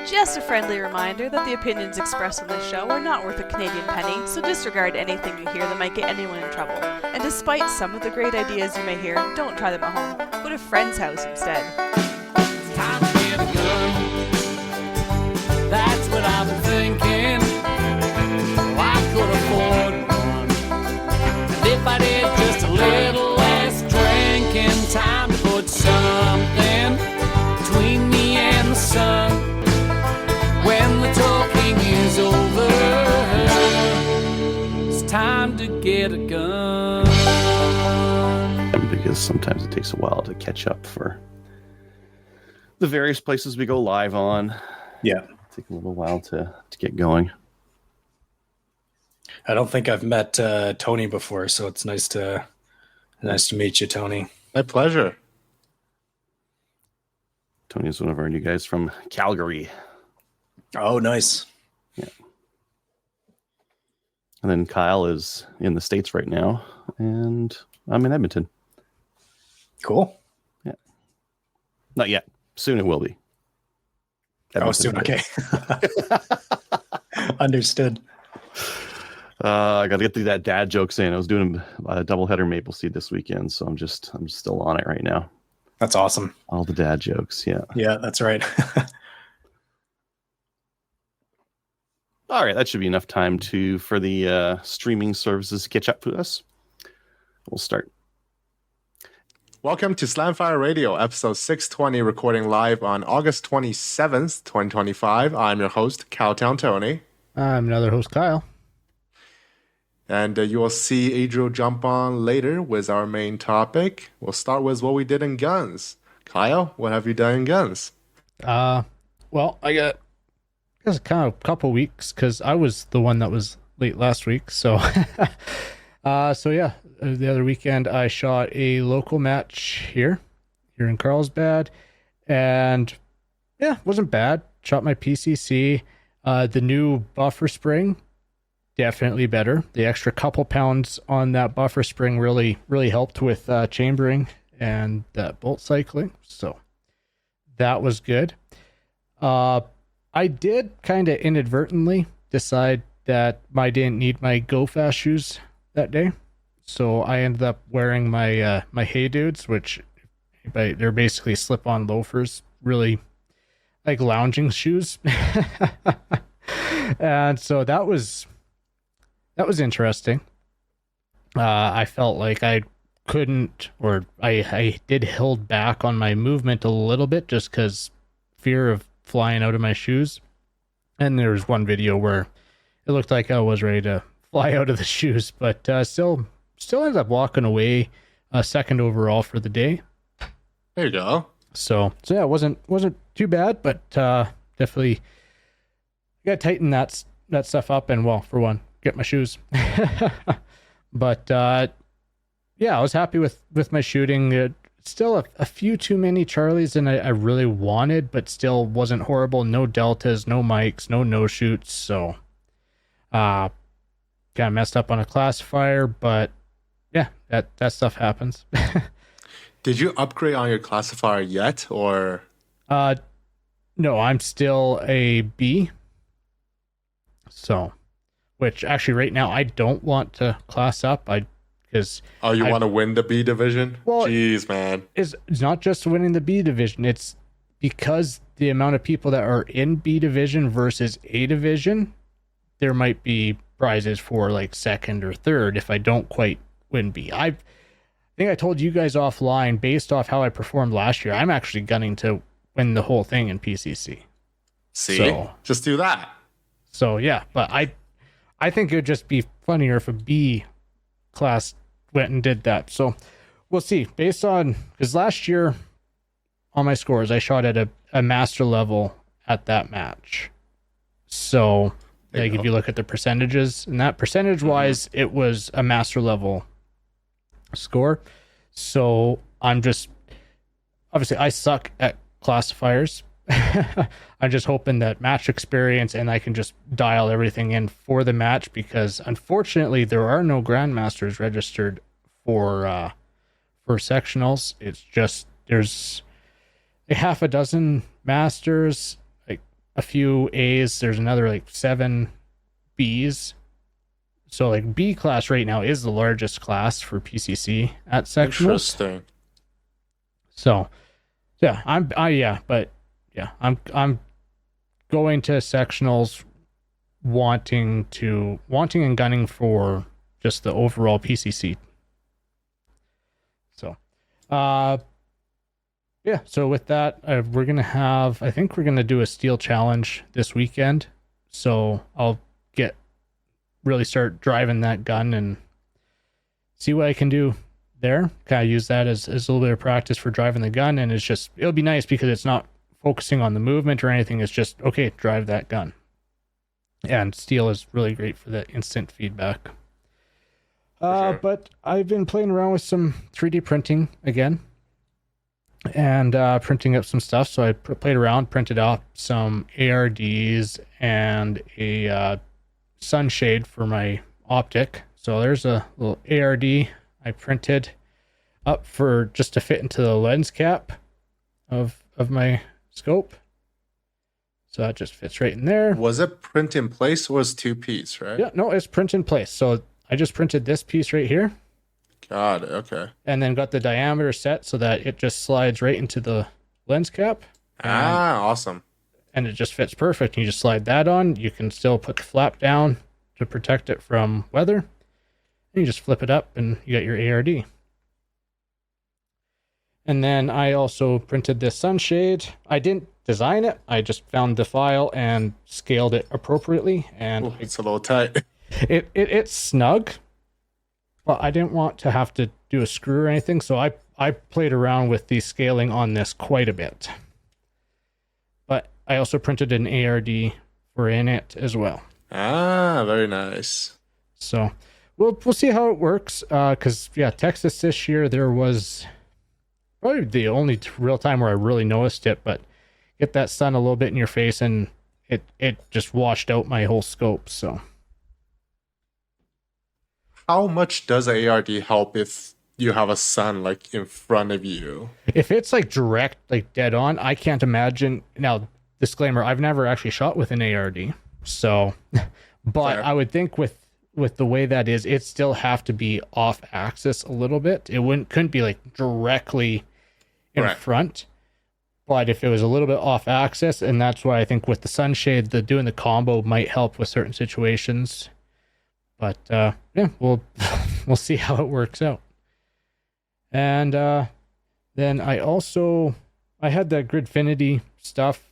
Just a friendly reminder that the opinions expressed on this show are not worth a Canadian penny, so disregard anything you hear that might get anyone in trouble. And despite some of the great ideas you may hear, don't try them at home. Go to a friend's house instead. It's time to get a gun. That's what I've been thinking. Well, I could afford one. And if I did just a little less drinking, time to put something between me and the sun. When the talking is over, it's time to get a gun. Because sometimes it takes a while to catch up for the various places we go live on. Yeah. Take a little while to get going. I don't think I've met Tony before, so it's nice to meet you, Tony. My pleasure. Tony is one of our new guys from Calgary. Oh, nice. Yeah. And then Kyle is in the States right now, and I'm in Edmonton. Cool. Yeah. Not yet. Soon it will be. Oh, soon. Okay. Understood. I got to get through that dad jokes in. I was doing a doubleheader Maple Seed this weekend, so I'm still on it right now. That's awesome. All the dad jokes. Yeah. Yeah, that's right. All right, that should be enough time for the streaming services to catch up to us. We'll start. Welcome to Slamfire Radio, episode 620, recording live on August 27th, 2025. I'm your host, Cowtown Tony. I'm another host, Kyle. And you will see Adriel jump on later with our main topic. We'll start with what we did in guns. Kyle, what have you done in guns? Well, I guess kind of a couple weeks because I was the one that was late last week. So, the other weekend I shot a local match here in Carlsbad, and yeah, wasn't bad. Shot my PCC. The new buffer spring, definitely better. The extra couple pounds on that buffer spring really helped with chambering and that bolt cycling. So that was good. I did kind of inadvertently decide that I didn't need my Go Fast shoes that day. So I ended up wearing my my Hey Dudes, which they're basically slip-on loafers, really like lounging shoes. And so that was interesting. I felt like I couldn't, or I did hold back on my movement a little bit just because fear of flying out of my shoes. And there was one video where it looked like I was ready to fly out of the shoes, but still ended up walking away second overall for the day. There you go. So yeah, it wasn't too bad, but definitely got to tighten that stuff up and, well, for one, get my shoes. But yeah, I was happy with my shooting. Still a few too many Charlies than I really wanted, but still wasn't horrible. No deltas, no mics, no shoots. So got messed up on a classifier, but yeah, that stuff happens. Did you upgrade on your classifier yet, or? No, I'm still a B. So, which actually right now I don't want to class up. You want to win the B division? Well, jeez, man. It's not just winning the B division. It's because the amount of people that are in B division versus A division, there might be prizes for like second or third if I don't quite win B. I think I told you guys offline, based off how I performed last year, I'm actually gunning to win the whole thing in PCC. See? Just do that. So yeah, but I think it would just be funnier if a B class went and did that. So we'll see. Based on, because last year on my scores, I shot at a master level at that match. So like if you look at the percentages, and that percentage wise, it was a master level score. So I'm just, obviously I suck at classifiers. I'm just hoping that match experience and I can just dial everything in for the match, because unfortunately there are no grandmasters registered for sectionals. It's just there's a half a dozen masters, like a few A's. There's another like 7 B's. So like B class right now is the largest class for PCC at sectionals. Interesting. So yeah, I'm going to sectionals wanting and gunning for just the overall PCC. So yeah, so with that, I think we're gonna do a steel challenge this weekend. So I'll really start driving that gun and see what I can do there. Kind of use that as a little bit of practice for driving the gun, and it'll be nice because it's not focusing on the movement or anything. It's just, okay, drive that gun. And steel is really great for the instant feedback. Sure. But I've been playing around with some 3D printing again and printing up some stuff. So I played around, printed out some ARDs and a sunshade for my optic. So there's a little ARD I printed up for just to fit into the lens cap of my scope. So that just fits right in there. Was it print in place or was it 2-piece, right? Yeah, no, it's print in place. So I just printed this piece right here Got it. Okay. and then got the diameter set so that it just slides right into the lens cap. Awesome. And it just fits perfect. You just slide that on. You can still put the flap down to protect it from weather. And you just flip it up and you got your ARD. And then I also printed this sunshade. I didn't design it. I just found the file and scaled it appropriately. And Ooh, it's a little tight. it's snug. But I didn't want to have to do a screw or anything. So I played around with the scaling on this quite a bit. But I also printed an ARD for in it as well. Very nice. So we'll see how it works. Because Texas this year, there was probably the only real time where I really noticed it. But get that sun a little bit in your face, and it just washed out my whole scope. So How much does a ARD help if you have a sun like in front of you? if it's like direct, like dead on, I can't imagine. Now, disclaimer: I've never actually shot with an ARD, so. But Fair. I would think with the way that is, it still have to be off axis a little bit. It couldn't be like directly in Right. front. But if it was a little bit off axis, and that's why I think with the sunshade, doing the combo might help with certain situations. But we'll see how it works out. And then I had the Gridfinity stuff.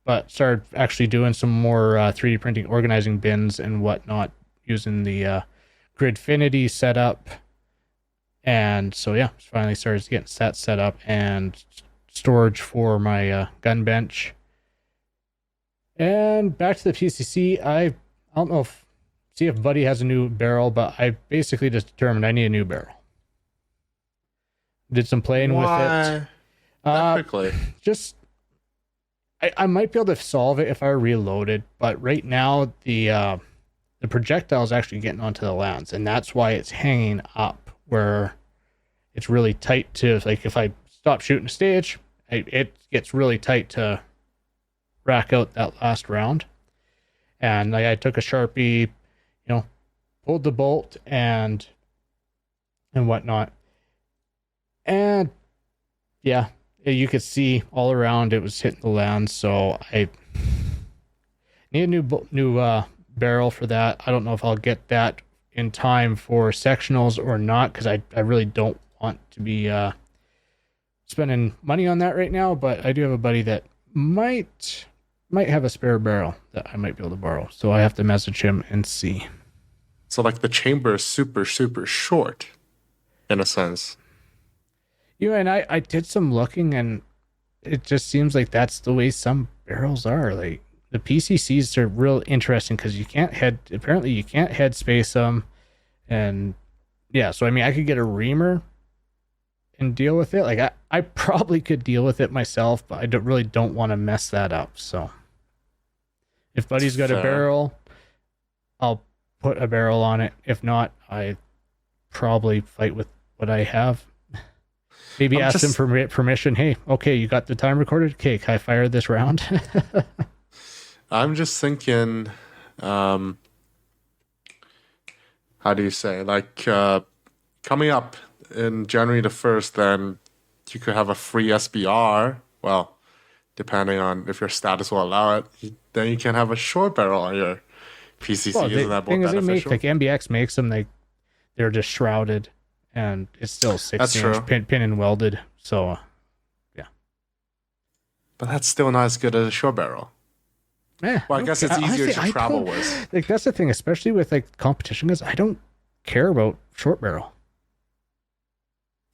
But started actually doing some more 3D printing, organizing bins and whatnot using the Gridfinity setup. And so finally started getting that set up and storage for my gun bench. And back to the PCC, I don't know see if Buddy has a new barrel, but I basically just determined I need a new barrel. Did some playing with it. That quickly. Just I might be able to solve it if I reloaded, but right now the projectile is actually getting onto the lens, and that's why it's hanging up where it's really tight to, like, if I stop shooting a stage, it gets really tight to rack out that last round. And I took a Sharpie, pulled the bolt and whatnot. And you could see all around it was hitting the lens, so I need a new barrel for that. I don't know if I'll get that in time for sectionals or not, because I really don't want to be spending money on that right now. But I do have a buddy that might have a spare barrel that I might be able to borrow, so I have to message him and see. So like the chamber is super, super short in a sense. And I did some looking, and it just seems like that's the way some barrels are. Like the PCCs are real interesting because you can't head space them, and so I could get a reamer and deal with it. Like I probably could deal with it myself, but I really don't want to mess that up. So if Buddy's got a Fair. barrel, I'll put a barrel on it. If not, I probably fight with what I have. Maybe ask him for permission. Hey, okay, you got the time recorded? Okay, can I fire this round? I'm just thinking, how do you say, like coming up in January the 1st, then you could have a free SBR. Well, depending on if your status will allow it, then you can have a short barrel on your PCC. Well, Isn't the that more thing is, they make beneficial? like MBX makes them. They're just shrouded, and it's still 16 true. inch pin and welded. So But that's still not as good as a short barrel. Well, I guess it's easier honestly, to travel with. Like that's the thing, especially with like competition, because I don't care about short barrel.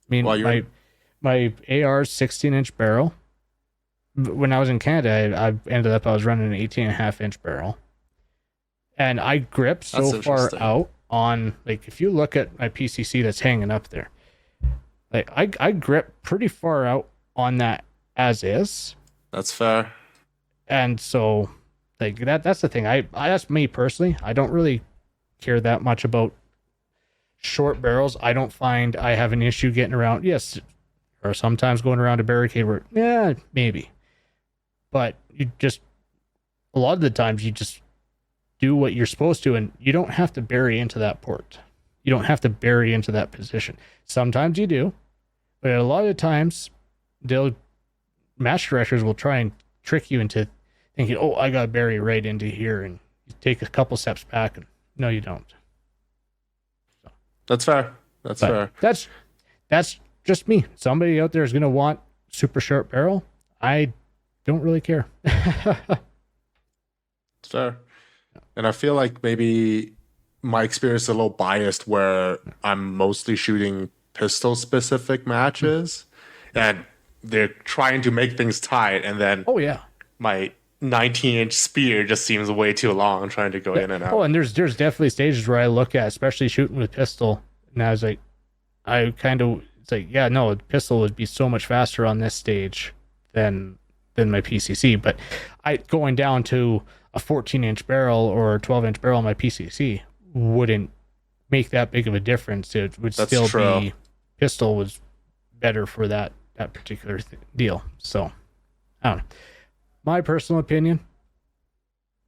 I mean, Well, my AR's 16-inch barrel. When I was in Canada, I was running an 18.5-inch barrel, and I grip That's so far interesting. out on, like, if you look at my PCC that's hanging up there, like I grip pretty far out on that as is. That's fair. And so, like, that's the thing. That's me personally. I don't really care that much about short barrels. I don't find I have an issue getting around. Yes, or sometimes going around a barricade where, yeah, maybe. But a lot of the times you just do what you're supposed to, and you don't have to bury into that port. You don't have to bury into that position. Sometimes you do, but a lot of the times, match directors will try and trick you into thinking, oh, I got to bury right into here, and you take a couple steps back, and no, you don't. That's fair. That's But fair. that's just me. Somebody out there is going to want super short barrel. I don't really care. It's fair. And I feel like maybe my experience is a little biased where I'm mostly shooting pistol specific matches and they're trying to make things tight, and then Oh yeah. my 19-inch spear just seems way too long trying to go in and out. Oh, and there's definitely stages where I look at, especially shooting with pistol, and I was like, it's like, yeah, no, the pistol would be so much faster on this stage than my PCC. But going down to a 14-inch barrel or a 12-inch barrel on my PCC wouldn't make that big of a difference. It would That's still true. be pistol was better for that particular deal. So I don't know. My personal opinion,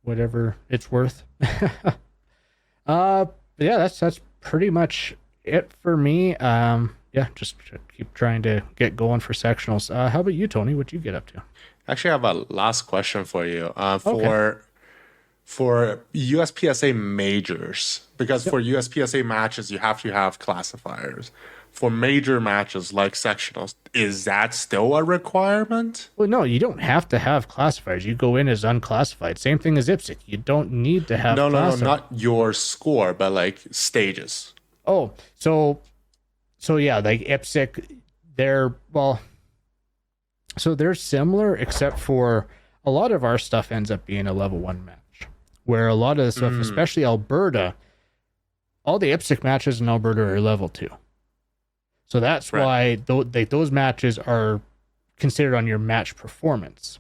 whatever it's worth. But yeah, that's pretty much it for me. Yeah, just keep trying to get going for sectionals. How about you, Tony? What you get up to? Actually, I have a last question for you. Okay. For USPSA majors, because for USPSA matches you have to have classifiers. For major matches like sectionals, is that still a requirement? Well, no, you don't have to have classifiers. You go in as unclassified. Same thing as IPSC. You don't need to have No, classifiers. not your score, but like stages. Oh, so yeah, like IPSC, they're similar, except for a lot of our stuff ends up being a level 1 match, where a lot of the stuff, especially Alberta, all the IPSC matches in Alberta are level 2. So that's why those matches are considered on your match performance.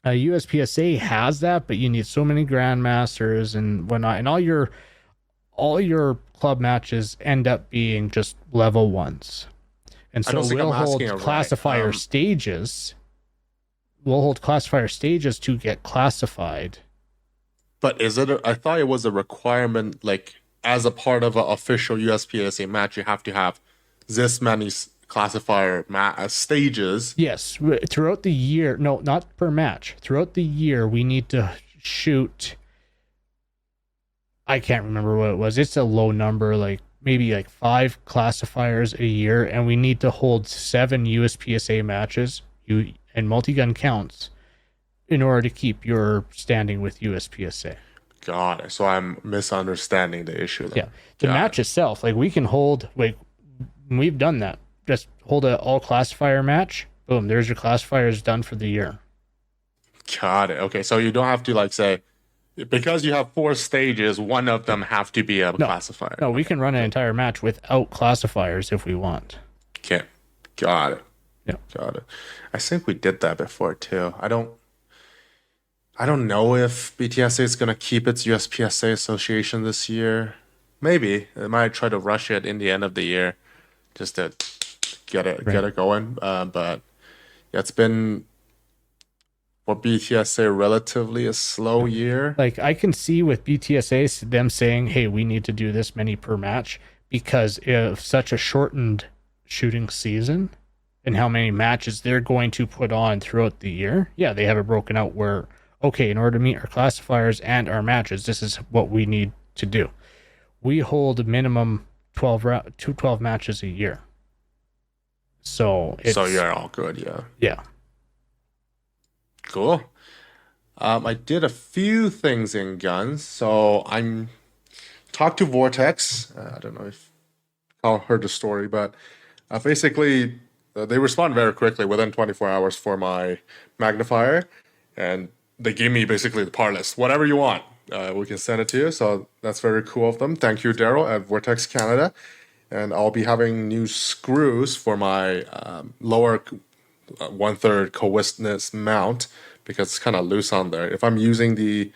USPSA has that, but you need so many grandmasters and whatnot, and all your club matches end up being just level 1s. And I so don't think we'll I'm asking hold it right. classifier stages. We'll hold classifier stages to get classified. But is it? I thought it was a requirement, like as a part of an official USPSA match, you have to have this many classifier stages. Yes, throughout the year. No, not per match. Throughout the year, we need to shoot. I can't remember what it was. It's a low number, like maybe like 5 classifiers a year, and we need to hold 7 USPSA matches and multi-gun counts in order to keep your standing with USPSA. Got it. So I'm misunderstanding the issue then. Yeah, the Got match itself, like we can hold, like we've done that. Just hold a all classifier match. Boom, there's your classifiers done for the year. Got it. Okay, so you don't have to like say, because you have 4 stages, one of them have to be a classifier. No, we can run an entire match without classifiers if we want. Okay. Got it. Yeah. Got it. I think we did that before too. I don't know if BTSA is gonna keep its USPSA association this year. Maybe. It might try to rush it in the end of the year just to get it going. But yeah, it's been for BTSA relatively a slow year. Like I can see with BTSA them saying, "Hey, we need to do this many per match," because of such a shortened shooting season and how many matches they're going to put on throughout the year. Yeah, they have it broken out where, okay, in order to meet our classifiers and our matches, this is what we need to do. We hold a minimum 12 matches a year. So you're all good, yeah. Yeah. Cool. I did a few things in guns. So I'm talked to Vortex. I don't know if I'll heard the story, but basically they respond very quickly within 24 hours for my magnifier, and they give me basically the part list, whatever you want. We can send it to you. So that's very cool of them. Thank you, Daryl at Vortex Canada. And I'll be having new screws for my lower 1/3 coincidence mount because it's kind of loose on there. If I'm using the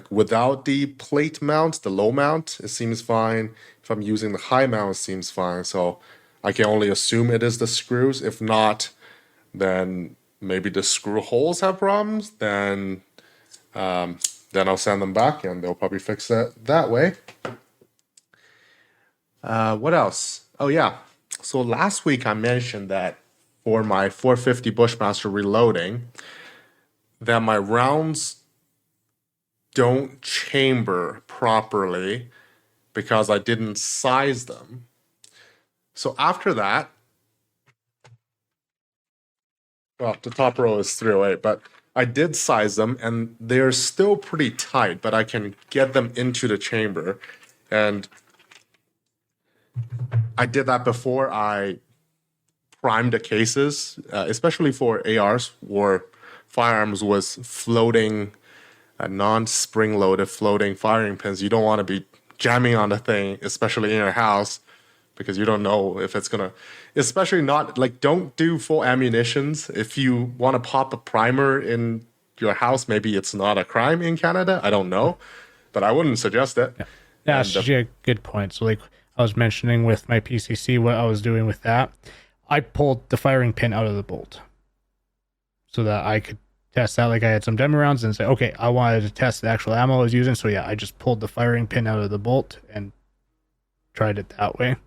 without the plate mount, the low mount, it seems fine. If I'm using the high mount, it seems fine. So I can only assume it is the screws. If not, then maybe the screw holes have problems. Then I'll send them back and they'll probably fix it that way. What else? Oh yeah. So last week I mentioned that for my 450 Bushmaster reloading, that my rounds don't chamber properly because I didn't size them. So after that, well, the top row is 308, but I did size them and they're still pretty tight, but I can get them into the chamber. And I did that before I primed the cases, especially for ARs or firearms with floating, non-spring-loaded floating firing pins. You don't want to be jamming on the thing, especially in your house, because you don't know if it's gonna, especially not don't do full ammunitions. If you want to pop a primer in your house, maybe it's not a crime in Canada. I don't know, but I wouldn't suggest it. Yeah, that's a good point. So I was mentioning with my PCC, what I was doing with that, I pulled the firing pin out of the bolt so that I could test that. I had some demo rounds and say, okay, I wanted to test the actual ammo I was using. So yeah, I just pulled the firing pin out of the bolt and tried it that way.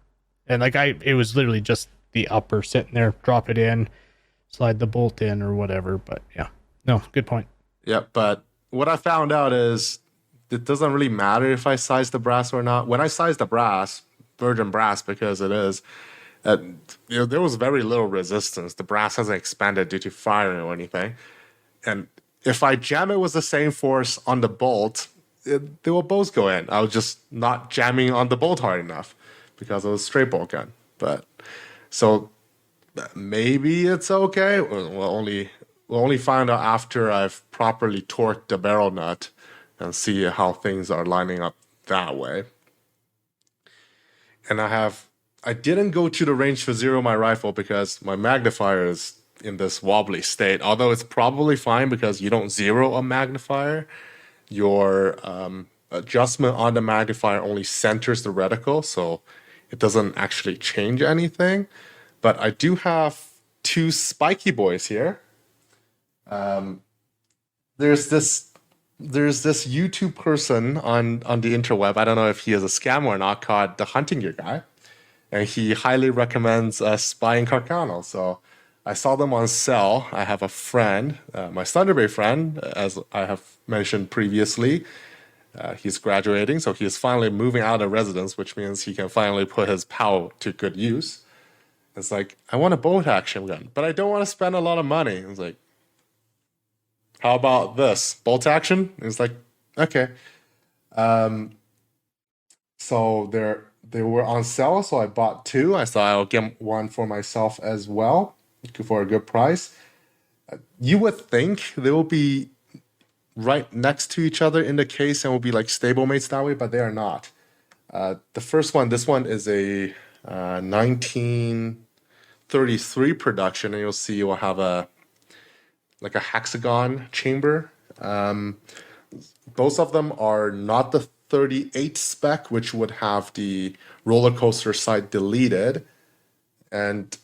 And it was literally just the upper sitting there, drop it in, slide the bolt in or whatever. But yeah, no, good point. Yeah, but what I found out is it doesn't really matter if I size the brass or not. When I size the brass, virgin brass, because it is, there was very little resistance. The brass hasn't expanded due to firing or anything. And if I jam it with the same force on the bolt, they will both go in. I was just not jamming on the bolt hard enough because it was a straight bolt gun. But so maybe it's okay. We'll only find out after I've properly torqued the barrel nut and see how things are lining up that way. And I didn't go to the range to zero my rifle because my magnifier is in this wobbly state. Although it's probably fine because you don't zero a magnifier. Your adjustment on the magnifier only centers the reticle, so it doesn't actually change anything. But I do have two spiky boys here. There's this YouTube person on the interweb. I don't know if he is a scam or not, called the Hunting Gear Guy, and he highly recommends Spy and Carcano. So I saw them on sale. I have a friend, my Thunder Bay friend, as I have mentioned previously. He's graduating, so he is finally moving out of residence, which means he can finally put his POW to good use. It's I want a bolt action gun, but I don't want to spend a lot of money. It's how about this? Bolt action? It's okay. So they were on sale, so I bought two. I thought I'll get one for myself as well for a good price. You would think they will be right next to each other in the case and will be stablemates that way, but they are not. The first one, this one is a 1933 production, and you'll see it will have a hexagon chamber. Both of them are not the 38 spec, which would have the roller coaster side deleted. And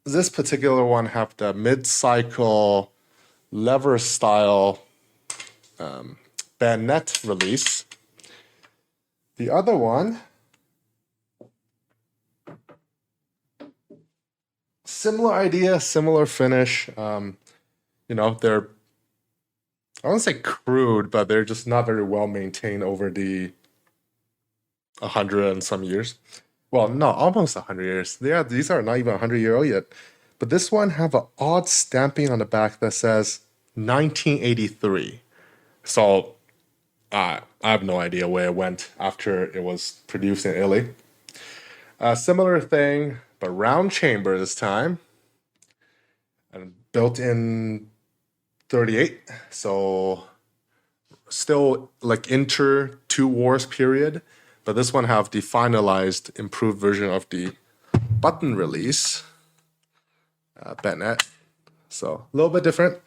this particular one have the mid-cycle lever style bayonet release. The other one, similar idea, similar finish. They're, I won't say crude, but they're just not very well maintained over the 100 and some years. Well, no, almost 100 years. These are not even 100-year-old yet. But this one have an odd stamping on the back that says 1983. So I have no idea where it went after it was produced in Italy. A similar thing, but round chamber this time. And built in 38. So still like inter two wars period. But this one have the finalized, improved version of the button release bayonet. So a little bit different.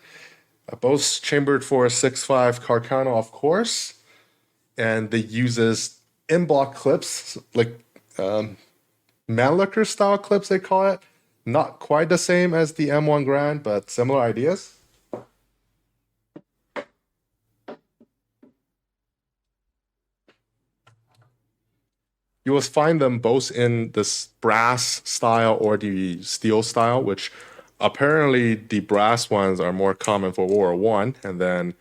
Both chambered for a 6.5 Carcano, of course. And they uses in-block clips, like Mannlicher style clips they call it. Not quite the same as the M1 Grand, but similar ideas. You will find them both in this brass style or the steel style, which apparently the brass ones are more common for World War One, and then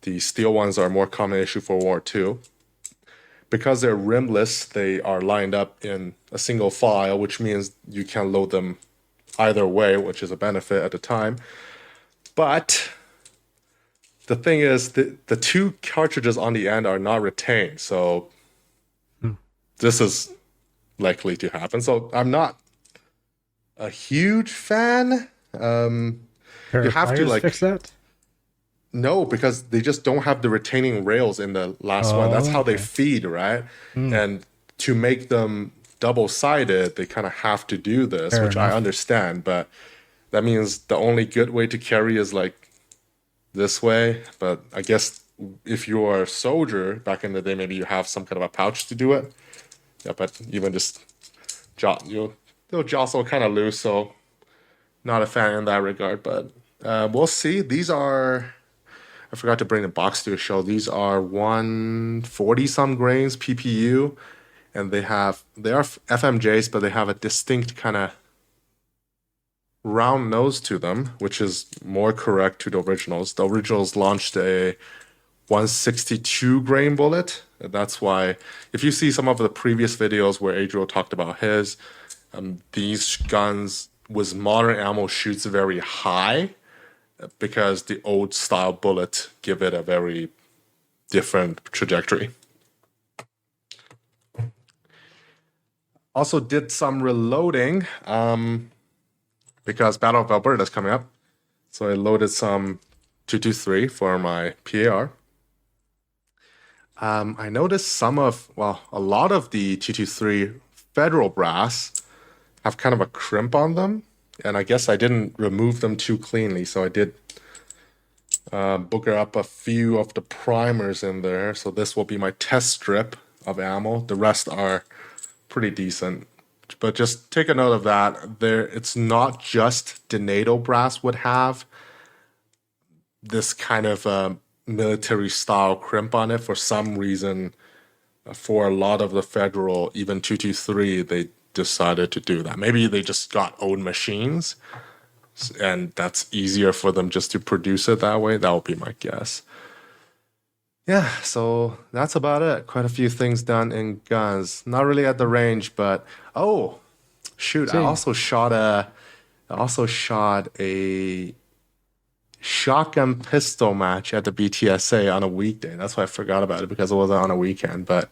the steel ones are more common issue for World War Two. Because they're rimless, they are lined up in a single file, which means you can load them either way, which is a benefit at the time. But the thing is, the two cartridges on the end are not retained, so this is likely to happen. So I'm not a huge fan. You have to like fix that. No, because they just don't have the retaining rails in the last one. That's how they feed, right? And to make them double-sided, they kind of have to do this, Fair which enough. I understand. But that means the only good way to carry is like this way. But I guess if you're a soldier back in the day, maybe you have some kind of a pouch to do it. Yeah, but even just they'll jostle kind of loose, so not a fan in that regard. But we'll see. These are, I forgot to bring the box to a show. These are 140 some grains PPU, and they are FMJs, but they have a distinct kind of round nose to them, which is more correct to the originals. The originals launched a 162 grain bullet. That's why if you see some of the previous videos where Adriel talked about his, these guns with modern ammo shoots very high because the old style bullet give it a very different trajectory. Also did some reloading because Battle of Alberta is coming up. So I loaded some 223 for my PAR. I noticed a lot of the 223 federal brass have kind of a crimp on them, and I guess I didn't remove them too cleanly, so I did booger up a few of the primers in there. So this will be my test strip of ammo. The rest are pretty decent, but just take a note of that. It's not just the NATO brass would have this kind of military style crimp on it for some reason. For a lot of the federal, even 223, they decided to do that. Maybe they just got old machines and that's easier for them just to produce it that way. That would be my guess. Yeah, so that's about it. Quite a few things done in guns. Not really at the range, but I also shot a shotgun pistol match at the BTSA on a weekday. That's why I forgot about it, because it wasn't on a weekend. But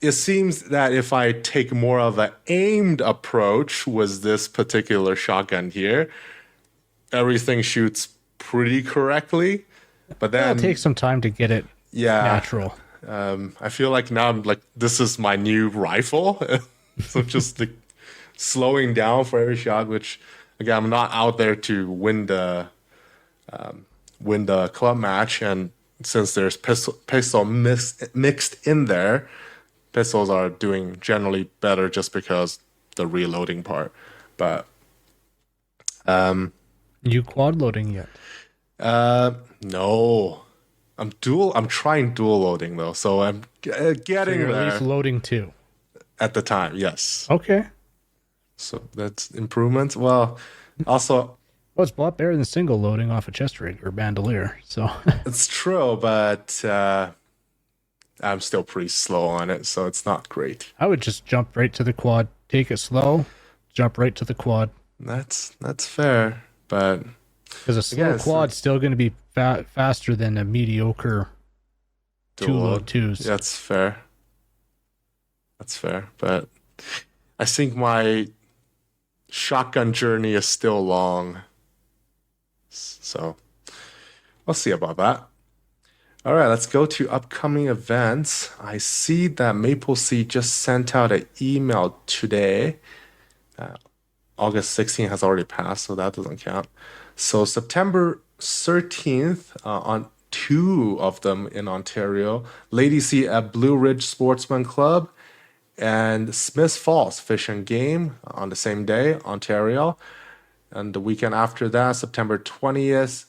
it seems that if I take more of an aimed approach with this particular shotgun here, everything shoots pretty correctly. But then It'll take some time to get it natural. I feel like now I'm like, this is my new rifle. So just like slowing down for every shot, which again, I'm not out there to win the club match, and since there's pistol mixed in there, pistols are doing generally better just because the reloading part. But You quad loading yet? No. I'm trying dual loading though, so I'm So getting you're at least there loading 2. at the time. Yes. Okay. So that's improvements. Well, also Well, it's a lot better than single loading off a chest rig or bandolier. So it's true, but I'm still pretty slow on it, so it's not great. I would just jump right to the quad, take it slow, jump right to the quad. That's fair, but Because a slow Again, it's quad's still going to be faster than a mediocre dual two load. load twos. That's fair. That's fair, but I think my shotgun journey is still long. So we'll see about that. All right, let's go to upcoming events. I see that Maple Seed just sent out an email today. August 16th has already passed, so that doesn't count. So September 13th, on 2 of them in Ontario, Lady C at Blue Ridge Sportsman Club and Smiths Falls Fish and Game on the same day, Ontario. And the weekend after that, September 20th,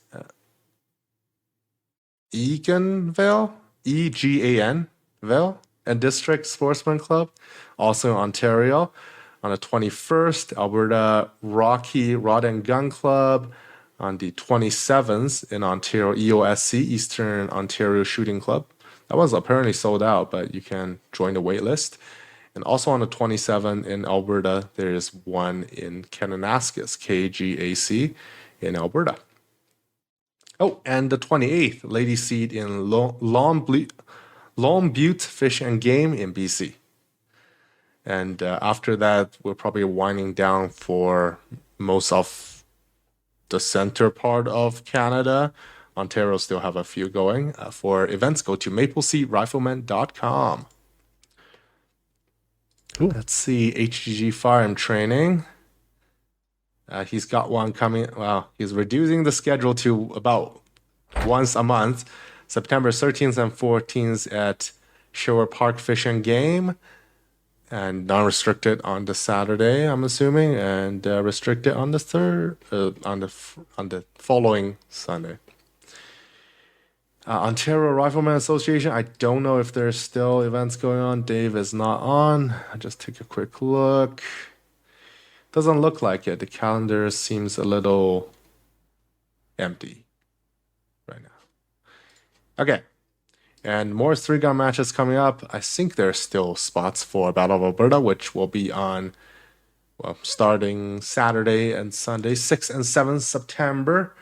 Eganville, Eganville, and District Sportsman Club, also in Ontario. On the 21st, Alberta Rocky Rod and Gun Club. On the 27th in Ontario, EOSC, Eastern Ontario Shooting Club. That was apparently sold out, but you can join the wait list. And also on the 27th in Alberta, there is one in Kananaskis, KGAC in Alberta. Oh, and the 28th, Lady Seed in Long Butte Fish and Game in BC. And after that, we're probably winding down for most of the center part of Canada. Ontario still have a few going. For events, go to mapleseedrifleman.com. Cool. Let's see, HGG Firearm Training. He's got one coming. Well, he's reducing the schedule to about once a month. September 13th and 14th at Shower Park Fish and Game. And non-restricted on the Saturday, I'm assuming, and restricted on the on the following Sunday. Ontario Rifleman Association. I don't know if there's still events going on. Dave is not on. I just take a quick look. Doesn't look like it. The calendar seems a little empty right now. Okay. And more 3-gun matches coming up. I think there's still spots for Battle of Alberta, which will be on, well, starting Saturday and Sunday, 6th and 7th September.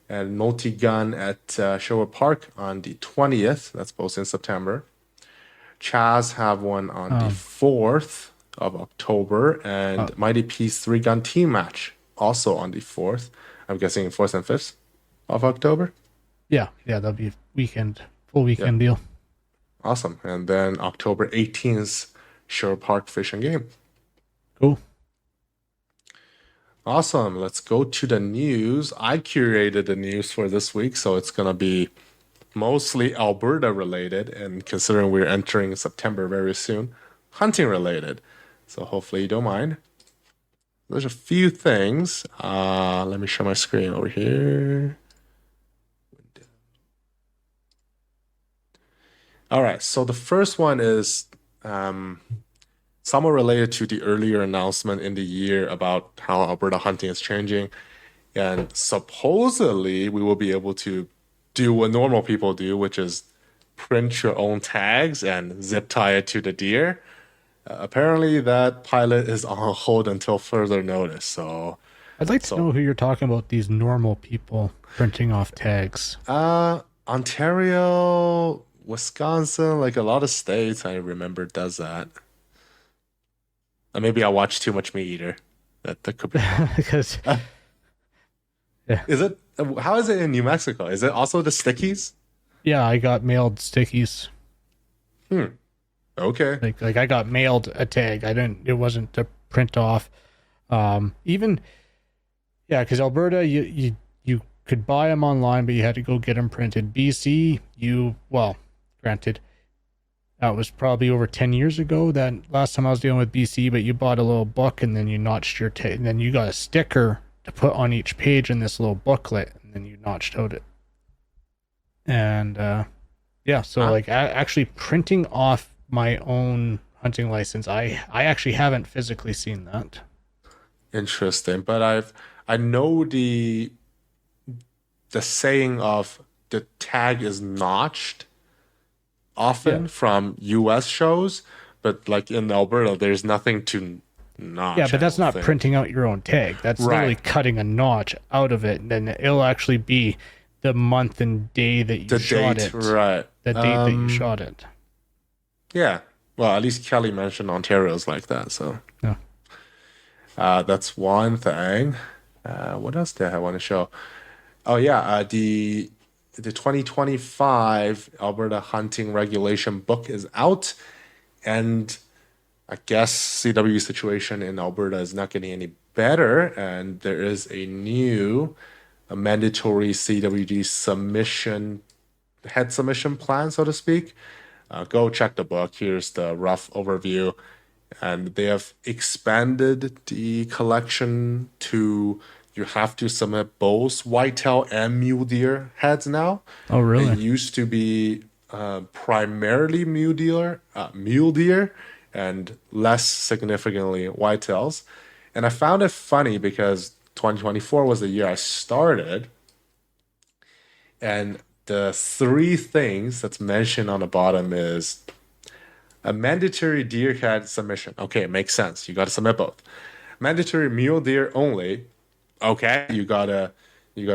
And multi-gun at Shower Park on the 20th. That's both in September. Chaz have one on the 4th of October. And Mighty Peace 3-gun team match also on the 4th. I'm guessing 4th and 5th of October. Yeah, that'll be full weekend deal. Awesome. And then October 18th, Shower Park Fish and Game. Cool. Awesome. Let's go to the news. I curated the news for this week, so it's going to be mostly Alberta related. And considering we're entering September very soon, hunting related. So hopefully you don't mind. There's a few things. Let me share my screen over here. All right, so the first one is somewhat related to the earlier announcement in the year about how Alberta hunting is changing. And supposedly we will be able to do what normal people do, which is print your own tags and zip tie it to the deer. Apparently that pilot is on hold until further notice. So I'd like to know who you're talking about, these normal people printing off tags. Ontario, Wisconsin, like a lot of states I remember does that. Maybe I watch too much Meat Eater. That could be. Because yeah. Is it? How is it in New Mexico? Is it also the stickies? Yeah, I got mailed stickies. Okay. Like I got mailed a tag. It wasn't to print off. Because Alberta, you could buy them online, but you had to go get them printed. BC, granted, that was probably over 10 years ago. That last time I was dealing with BC, but you bought a little book and then you notched your tag, and then you got a sticker to put on each page in this little booklet, and then you notched out And yeah, so like actually printing off my own hunting license, I actually haven't physically seen that. Interesting. But I know the saying of the tag is notched often from US shows, but like in Alberta there's nothing to notch. Yeah, but I that's don't not think. printing out your own tag. That's literally cutting a notch out of it, and then it'll actually be the month and day that you The shot date, it. right. The date that you shot it. Yeah. Well, at least Kelly mentioned Ontario's like that, so Yeah. That's one thing. What else did I want to show? Oh yeah, the 2025 Alberta Hunting Regulation book is out, and I guess CW situation in Alberta is not getting any better, and there is a mandatory CWD head submission plan, so to speak. Go check the book. Here's the rough overview. And they have expanded the collection to you have to submit both whitetail and mule deer heads now. Oh, really? It used to be primarily mule deer, and less significantly whitetails. And I found it funny because 2024 was the year I started, and the three things that's mentioned on the bottom is a mandatory deer head submission. Okay, it makes sense. You got to submit both. Mandatory mule deer only. Okay, you gotta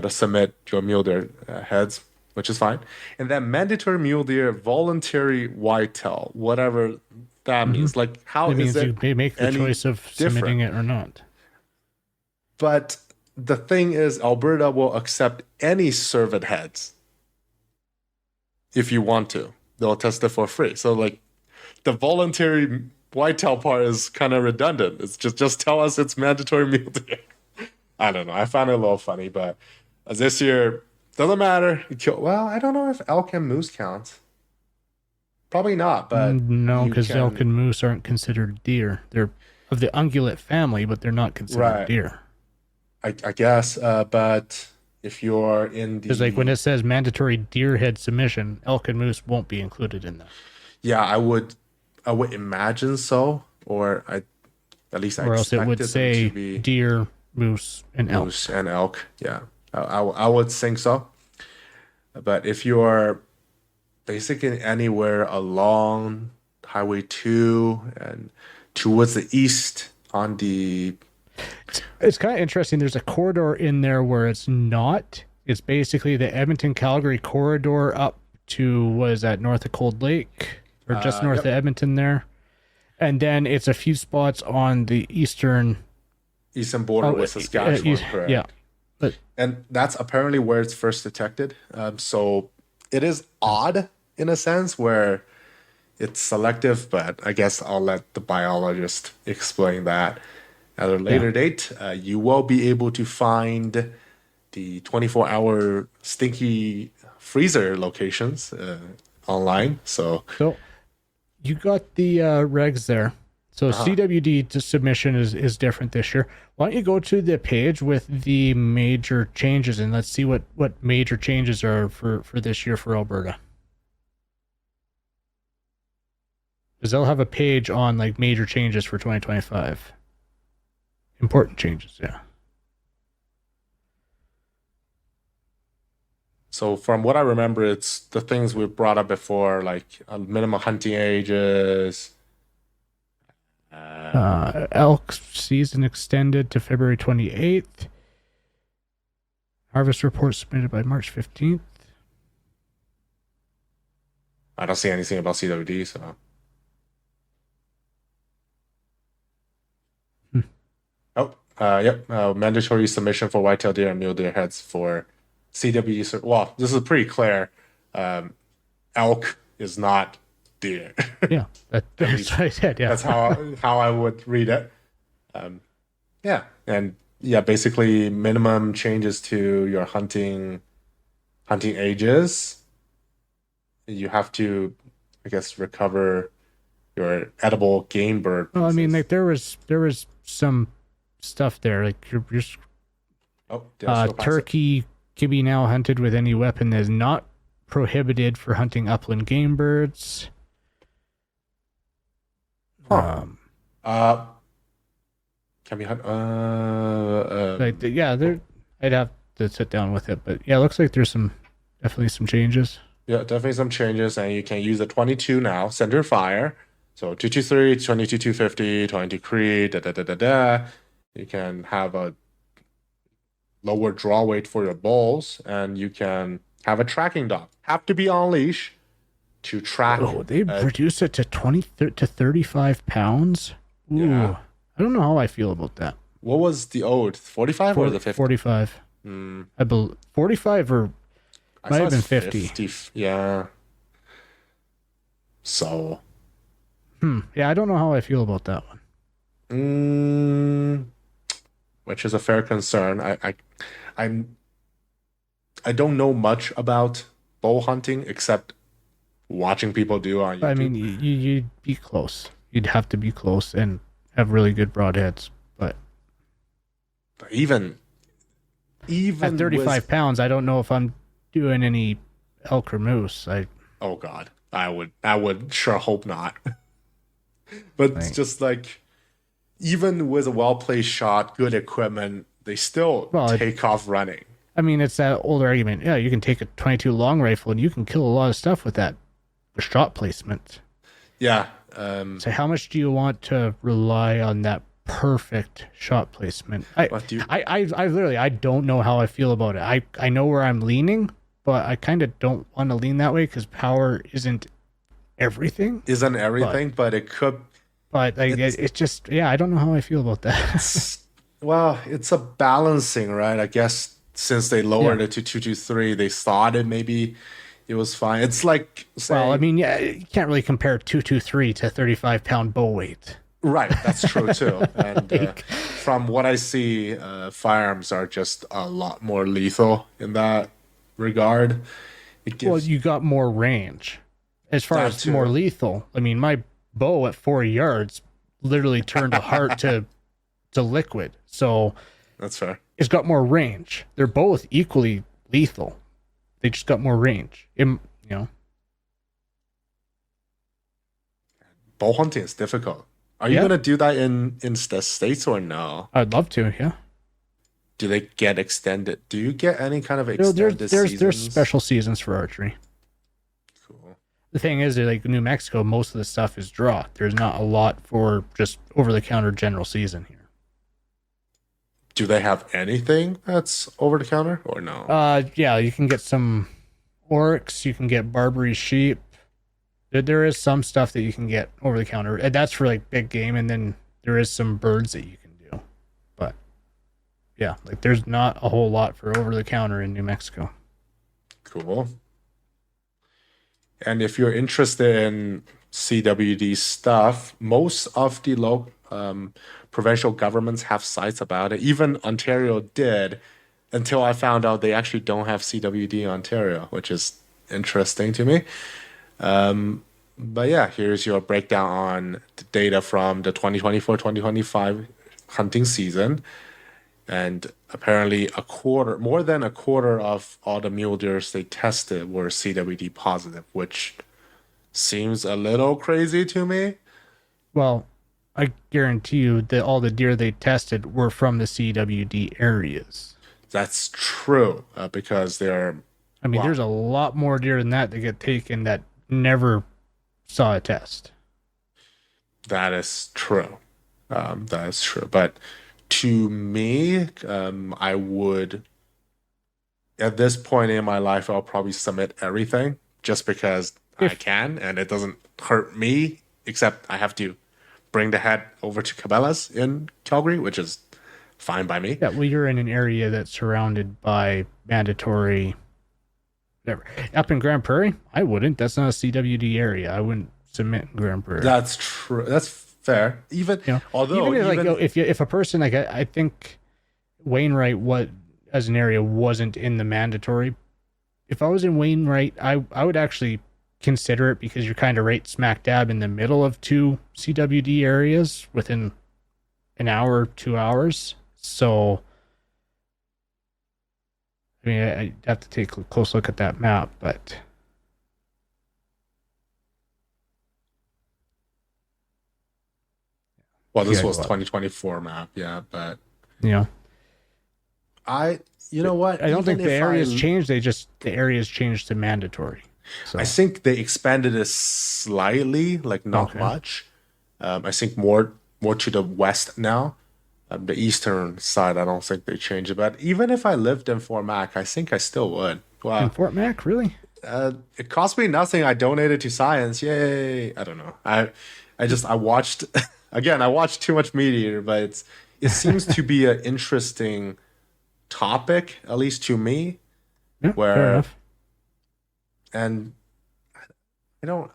submit your mule deer heads, which is fine. And then mandatory mule deer voluntary whitetail, whatever that means. Like, how It is means it you make the any choice of submitting it or not. But the thing is, Alberta will accept any cervid heads if you want to. They'll test it for free. So, like, the voluntary whitetail part is kind of redundant. It's just tell us it's mandatory mule deer. I don't know. I found it a little funny, but this year doesn't matter. Well, I don't know if elk and moose count. Probably not, but no, because elk and moose aren't considered deer. They're of the ungulate family, but they're not considered deer. I guess, but if you're in the... Because like when it says mandatory deer head submission, elk and moose won't be included in that. Yeah, I would imagine so, or at least I else it would say deer, moose, and elk. Moose and elk, yeah. I would think so. But if you're basically anywhere along Highway 2 and towards the east on the... It's kind of interesting. There's a corridor in there where it's not. It's basically the Edmonton-Calgary corridor up to, what is that, north of Cold Lake? Or just north of Edmonton there. And then it's a few spots on the eastern border with Saskatchewan, correct? Yeah. And that's apparently where it's first detected. So it is odd in a sense where it's selective, but I guess I'll let the biologist explain that at a later date. You will be able to find the 24-hour stinky freezer locations online. So you got the regs there. So CWD submission is different this year. Why don't you go to the page with the major changes and let's see what major changes are for this year for Alberta. Because they'll have a page on like major changes for 2025. Important changes, yeah. So from what I remember, it's the things we brought up before, like minimum hunting ages. Elk season extended to February 28th. Harvest report submitted by March 15th. I don't see anything about CWD, so. Mandatory submission for whitetail deer and mule deer heads for CWD. Well, this is pretty clear. Elk is not deer. Yeah, that's what I said. Yeah, that's how I would read it. Basically minimum changes to your hunting ages. You have to, I guess, recover your edible game bird. Well, I mean, like there was some stuff there, like you're just turkey can be now hunted with any weapon that is not prohibited for hunting upland game birds. Huh. Can we hunt? I'd have to sit down with it, but yeah, it looks like there's definitely some changes. Yeah, definitely some changes, and you can use a 22 now, center fire. So 223, 22 250, 22 Cree, da da da da da. You can have a lower draw weight for your bowls, and you can have a tracking dog. Have to be on leash to track. Oh, they reduce it to 20 to 35 pounds. Ooh, Yeah. I don't know how I feel about that. What was the old 45 or the 50? 45. Hmm. I believe 45 or I might saw have been it's 50. Yeah. So. Yeah, I don't know how I feel about that one. Which is a fair concern. I don't know much about bow hunting except watching people do on YouTube. I mean, you'd be close. You'd have to be close and have really good broadheads. But even at 35 pounds, I don't know if I'm doing any elk or moose. Oh God, I would sure hope not. But it's just like, even with a well-placed shot, good equipment, they still take off running. I mean, it's that old argument. Yeah, you can take a 22 long rifle and you can kill a lot of stuff with that shot placement. Yeah. So how much do you want to rely on that perfect shot placement? I literally, I don't know how I feel about it. I know where I'm leaning, but I kind of don't want to lean that way because power isn't everything. But it could. But it's just, yeah, I don't know how I feel about that. Well, it's a balancing, right? I guess since they lowered it to 223, they thought maybe it was fine. It's like saying, well, I mean, yeah, you can't really compare 223 to 35-pound bow weight. Right, that's true too. And from what I see, firearms are just a lot more lethal in that regard. Well, you got more range. As far as more lethal, I mean, my bow at 4 yards literally turned a heart to liquid. So that's fair. It's got more range. They're both equally lethal. They just got more range. Bow hunting is difficult. Are you gonna do that in the States or no? I'd love to. Yeah. Do they get extended? Do you get any kind of extended seasons? There's special seasons for archery. Cool. The thing is, like New Mexico, most of the stuff is draw. There's not a lot for just over-the-counter general season here. Do they have anything that's over-the-counter or no? Yeah, you can get some oryx. You can get Barbary sheep. There is some stuff that you can get over-the-counter. And that's for like big game, and then there is some birds that you can do. But yeah, like there's not a whole lot for over-the-counter in New Mexico. Cool. And if you're interested in CWD stuff, most of the local provincial governments have sites about it. Even Ontario did, until I found out they actually don't have CWD in Ontario, which is interesting to me. But yeah, here's your breakdown on the data from the 2024-2025 hunting season. And apparently more than a quarter of all the mule deers they tested were CWD positive, which seems a little crazy to me. Well, I guarantee you that all the deer they tested were from the CWD areas. That's true, because they're... I mean, there's a lot more deer than that get taken that never saw a test. That is true. That is true. But to me, I would... At this point in my life, I'll probably submit everything just because I can, and it doesn't hurt me, except I have to bring the head over to Cabela's in Calgary, which is fine by me. Yeah, well, you're in an area that's surrounded by mandatory... Whatever. Up in Grand Prairie, I wouldn't. That's not a CWD area. I wouldn't submit in Grand Prairie. That's true. That's fair. If a person like I think Wainwright as an area wasn't in the mandatory. If I was in Wainwright, I would actually consider it because you're kind of right smack dab in the middle of two CWD areas within an hour, 2 hours. So, I mean, I'd have to take a close look at that map, but Well, this Yeah, was go up. 2024 map, yeah, but Yeah. you know what? I don't think Even the if areas changed. The areas changed to mandatory. So I think they expanded it slightly, like not Okay. much. I think more to the west now. The eastern side, I don't think they changed it. But even if I lived in Fort Mac, I think I still would. in Wow. Fort Mac, really? It cost me nothing. I donated to science. Yay. I don't know. I watched again, I watched too much media, but it seems to be an interesting topic, at least to me. Yeah, Where- fair enough. And I don't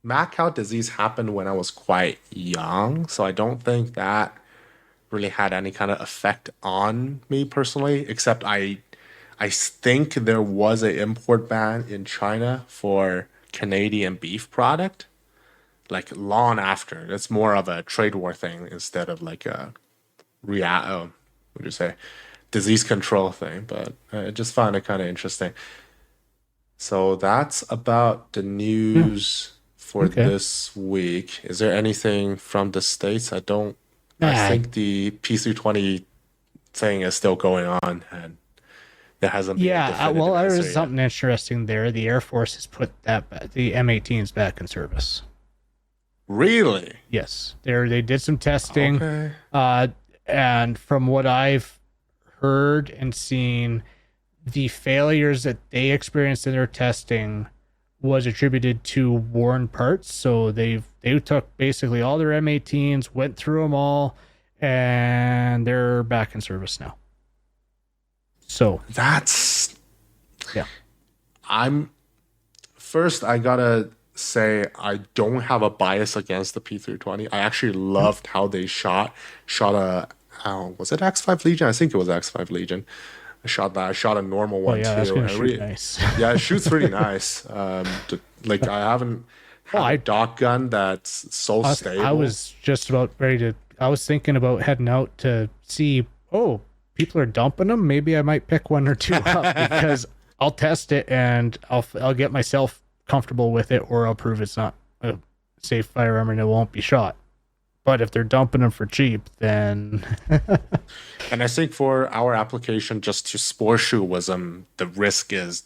mad cow disease happened when I was quite young, so I don't think that really had any kind of effect on me personally, except I think there was an import ban in China for Canadian beef product, like long after. It's more of a trade war thing instead of like a what would you say, disease control thing. But I just found it kind of interesting. So that's about the news for Okay. this week. Is there anything from the States? I Nah. think the P320 thing is still going on and there hasn't been a Yeah, definitive well, answer there's yet. something interesting there. The Air Force has put the M18s back in service. Really? Yes, they did some testing, Okay. and from what I've heard and seen, the failures that they experienced in their testing was attributed to worn parts. So they took basically all their M18s, went through them all, and they're back in service now. So That's yeah. I gotta say I don't have a bias against the P320. I actually loved how they shot a was it X5 Legion? I think it was X5 Legion. I shot a normal Oh one yeah, that's too. gonna I shoot really- nice. Yeah, it shoots really nice. Like I haven't had I- a dock gun that's so stable. I was just about ready to. I was thinking about heading out to see. Oh, people are dumping them. Maybe I might pick one or two up because I'll test it and I'll get myself comfortable with it, or I'll prove it's not a safe firearm and it won't be shot. But if they're dumping them for cheap, then And I think for our application, just to spore shoot was the risk is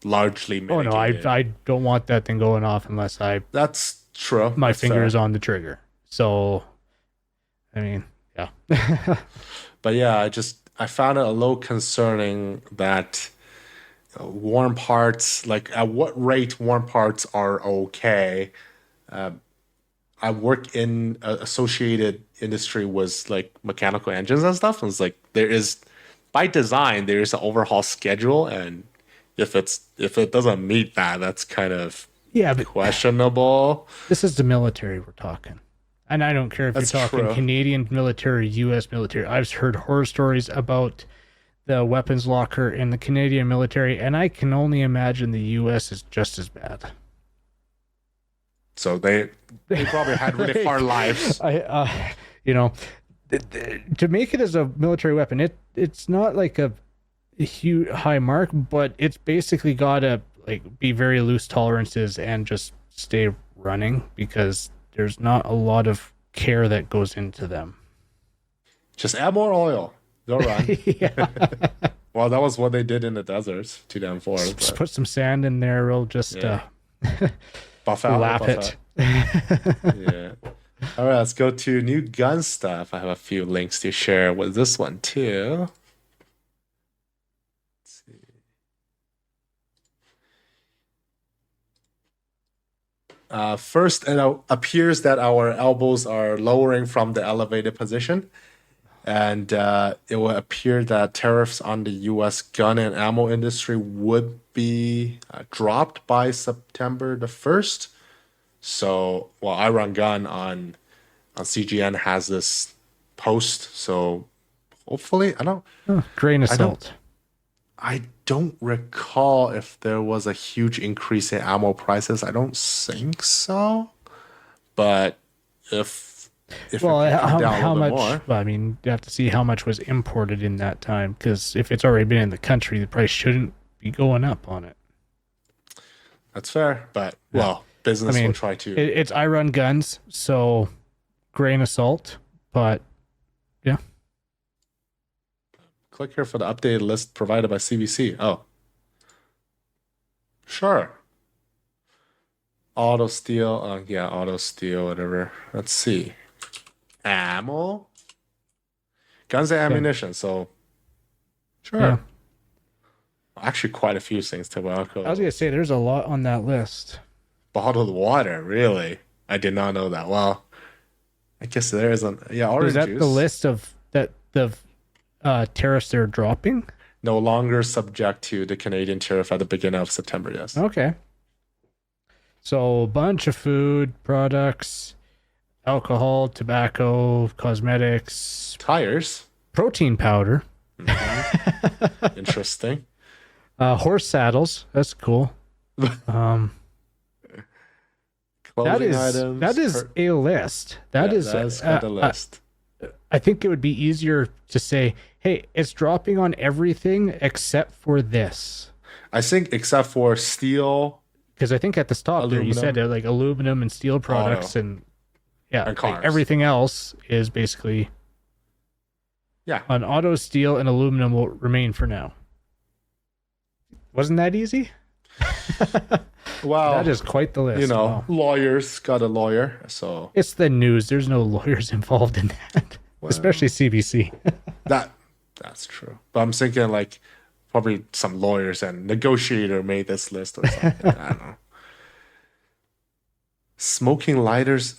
largely oh mitigated. no, I don't want that thing going off unless That's true. my That's finger fair. is on the trigger. So, I mean, yeah. But yeah, I found it a little concerning that warm parts, like at what rate warm parts are okay. I work in associated industry with like mechanical engines and stuff, and it's like there is by design there is an overhaul schedule, and if it doesn't meet that, that's kind of Yeah, but questionable. this is the military we're talking. And I don't care if That's you're talking true. Canadian military, U.S. military. I've heard horror stories about the weapons locker in the Canadian military, and I can only imagine the U.S. is just as bad. So they probably had really hard lives. To make it as a military weapon, it's not like a huge high mark, but it's basically got to like be very loose tolerances and just stay running because there's not a lot of care that goes into them. Just add more oil. They'll run. Yeah. Well, that was what they did in the deserts, 2004. Just put some sand in there. We'll just Yeah. Buff out, lap buff it. out. Yeah. All right, let's go to new gun stuff. I have a few links to share with this one too. Let's see. First, it appears that our elbows are lowering from the elevated position. And it will appear that tariffs on the U.S. gun and ammo industry would be dropped by September the 1st. So, well, I Run Gun on CGN has this post. So, hopefully, Grain of I don't- salt. I don't recall if there was a huge increase in ammo prices. I don't think so. But if Well, it could come down a how little much? bit more. Well, I mean, you have to see how much was imported in that time, because if it's already been in the country, the price shouldn't be going up on it. That's fair, but well, business I mean, will try to. It's I Run Guns, so grain of salt, but yeah. Click here for the updated list provided by CBC. Oh. Sure. Auto steel. Yeah, auto steel, whatever. Let's see. Ammo. Guns and ammunition. So, sure. Yeah. Actually, quite a few things. Tobacco. I was gonna say there's a lot on that list. Bottled water. Really? I did not know that. Well, I guess there isn't. Yeah, orange Is that juice. the list of that the tariffs they're dropping? No longer subject to the Canadian tariff at the beginning of September. Yes. Okay. So a bunch of food products, alcohol, tobacco, cosmetics, Tires. protein powder, Interesting. horse saddles. That's cool. Clothing items. That is a list. That is quite a list. I think it would be easier to say, hey, it's dropping on everything except for this. I think except for steel, Because I think at the top there you said Aluminum. like aluminum and steel products and yeah, And like cars. everything else is basically yeah. on auto, steel, and aluminum will remain for now. Wasn't that easy? Well, That is quite the list. Wow. lawyers got a lawyer, so It's the news. There's no lawyers involved in that, especially CBC. that's true. But I'm thinking like probably some lawyers and negotiator made this list or something. I don't know. Smoking lighters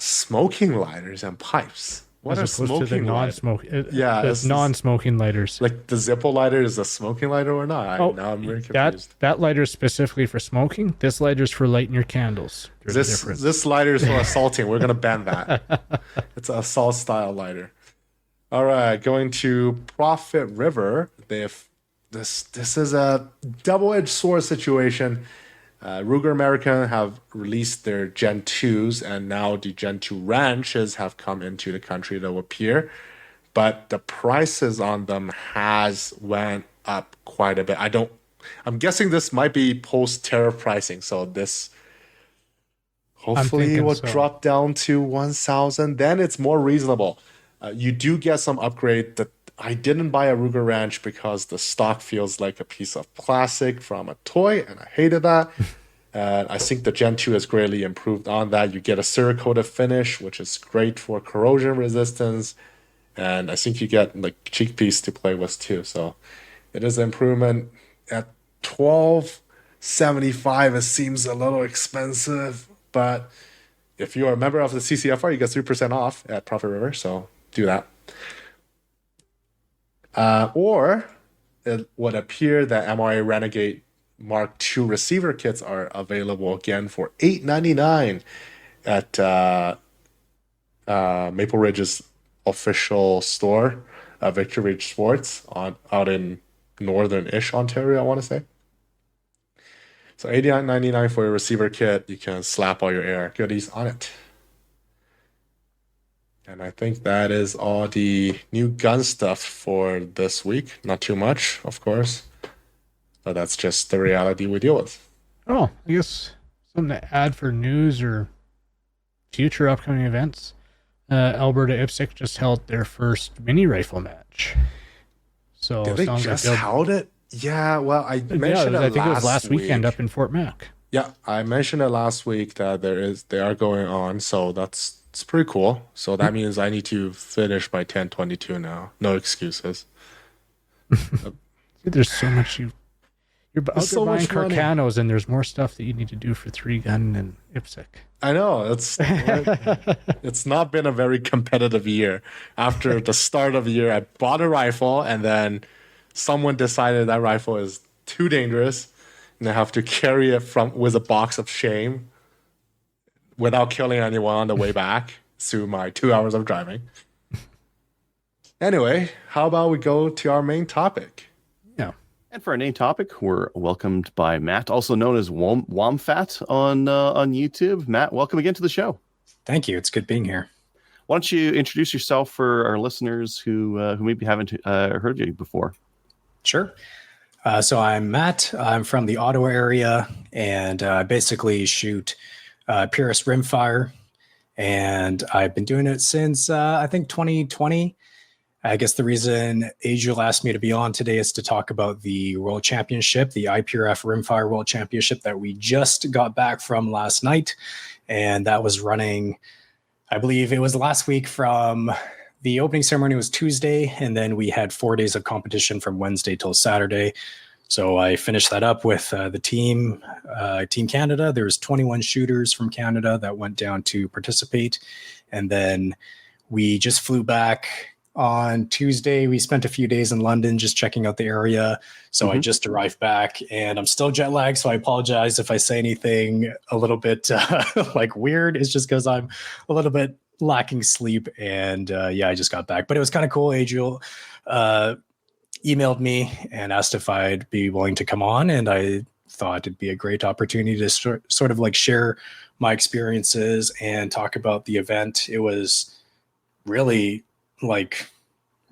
and pipes. What are As opposed to the smoking lighters? non-smoking, Yeah, the it's- non-smoking lighters. Like the Zippo lighter is a smoking lighter or not? Now I'm very confused. that lighter is specifically for smoking. This lighter is for lighting your candles. There's a difference. This lighter is for assaulting. We're gonna ban that. It's an assault style lighter. All right, going to Profit River. They have this. This is a double-edged sword situation. Ruger American have released their Gen 2s, and now the Gen 2 ranches have come into the country to appear. But the prices on them has went up quite a bit. I'm guessing this might be post-tariff pricing, so this hopefully thinking will so. drop down to 1,000. Then it's more reasonable. You do get some upgrade. That I didn't buy a Ruger Ranch because the stock feels like a piece of plastic from a toy, and I hated that. I think the Gen 2 has greatly improved on that. You get a Cerakote finish, which is great for corrosion resistance, and I think you get like cheek piece to play with too. So it is an improvement. At $12.75, it seems a little expensive, but if you are a member of the CCFR, you get 3% off at Profit River. So do that. Or it would appear that MRA Renegade Mark II receiver kits are available again for $8.99 at Maple Ridge's official store, Victory Ridge Sports, out in northern-ish Ontario, I want to say. So $89.99 for a receiver kit. You can slap all your air goodies on it. And I think that is all the new gun stuff for this week. Not too much, of course. But that's just the reality we deal with. Oh, I guess something to add for news or future upcoming events. Alberta IPSC just held their first mini rifle match. So Did they sounds just like held it? Yeah, well, I mentioned I it think it was last week. weekend up in Fort Mac. Yeah, I mentioned it last week that they are going on, so it's pretty cool. So that means I need to finish by 10:22 now. No excuses. There's so much you're out there so buying much money. Carcanos, and there's more stuff that you need to do for 3-gun and IPSC. I know it's not been a very competitive year. After the start of the year, I bought a rifle, and then someone decided that rifle is too dangerous, and I have to carry it with a box of shame without killing anyone on the way back through my 2 hours of driving. Anyway, how about we go to our main topic? Yeah. And for our main topic, we're welcomed by Matt, also known as Womfat on YouTube. Matt, welcome again to the show. Thank you. It's good being here. Why don't you introduce yourself for our listeners who maybe haven't heard you before? Sure. So I'm Matt. I'm from the Ottawa area, and I basically shoot Purist rimfire and I've been doing it since I think 2020. I guess the reason Adriel asked me to be on today is to talk about the World Championship, the IPRF Rimfire World Championship that we just got back from last night. And that was running, I believe it was last week. From the opening ceremony was Tuesday, and then we had 4 days of competition from Wednesday till Saturday. So I finished that up with the team Canada. There was 21 shooters from Canada that went down to participate. And then we just flew back on Tuesday. We spent a few days in London just checking out the area. So I just arrived back, and I'm still jet lagged. So I apologize if I say anything a little bit like weird. It's just because I'm a little bit lacking sleep. And I just got back. But it was kind of cool. Adriel emailed me and asked if I'd be willing to come on. And I thought it'd be a great opportunity to sort of like share my experiences and talk about the event. It was really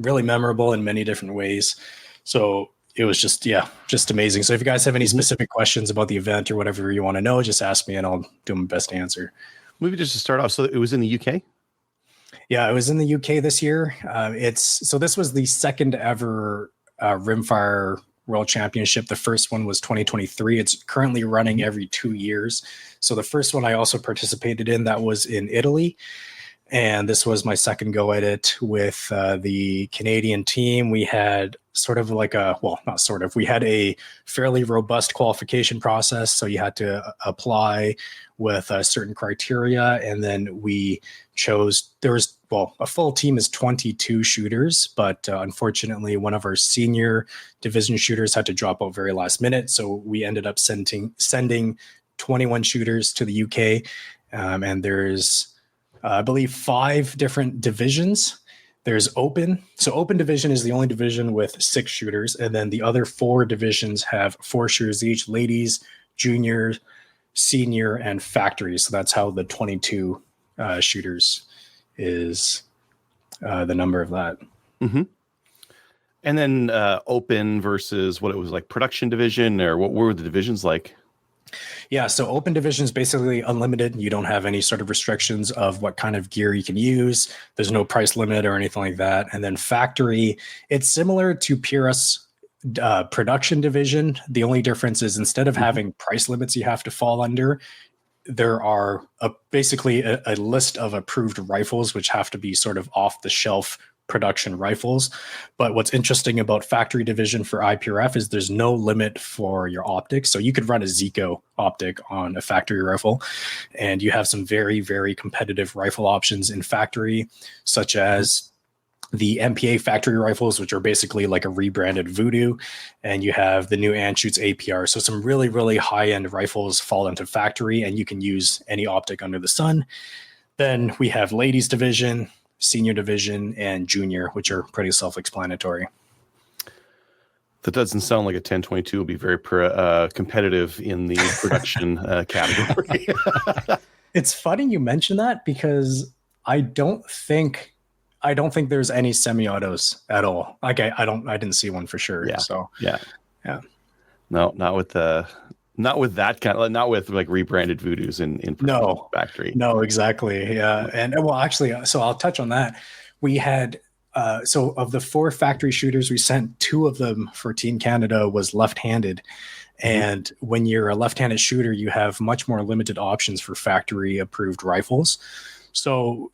memorable in many different ways. So it was just amazing. So if you guys have any specific questions about the event or whatever you want to know, just ask me and I'll do my best to answer. Maybe just to start off, so it was in the UK? Yeah, it was in the UK this year. This was the second ever Rimfire World Championship. The first one was 2023. It's currently running every 2 years. So the first one I also participated in, that was in Italy. And this was my second go at it with the Canadian team. We had we had a fairly robust qualification process. So you had to apply with certain criteria. And then we chose, a full team is 22 shooters, but unfortunately one of our senior division shooters had to drop out very last minute. So we ended up sending 21 shooters to the UK. And there's, I believe, 5 different divisions. There's open. So open division is the only division with 6 shooters. And then the other 4 divisions have 4 shooters each: ladies, junior, senior, and factory. So that's how the 22 shooters is the number of that. Mm-hmm. And then open versus what it was like production division, or what were the divisions like? Yeah, so open division is basically unlimited. You don't have any sort of restrictions of what kind of gear you can use. There's no price limit or anything like that. And then factory, it's similar to PRS production division. The only difference is instead of having price limits you have to fall under, there are basically a list of approved rifles which have to be sort of off the shelf production rifles. But what's interesting about factory division for IPRF is there's no limit for your optics. So you could run a Zico optic on a factory rifle, and you have some very, very competitive rifle options in factory, such as the MPA factory rifles, which are basically like a rebranded Voodoo, and you have the new Anschutz APR. So some really, really high-end rifles fall into factory, and you can use any optic under the sun. Then we have ladies division, senior division, and junior, which are pretty self-explanatory. That doesn't sound like a 1022 will be very competitive in the production category. It's funny you mention that, because I don't think there's any semi-autos at all. Like I didn't see one for sure. Yeah. So yeah. No, not with that kind of, not with like rebranded Voodoos in factory. No, exactly. Yeah. And well, actually, so I'll touch on that. We had, so of the 4 factory shooters, we sent 2 of them for Team Canada was left-handed. And when you're a left-handed shooter, you have much more limited options for factory approved rifles. So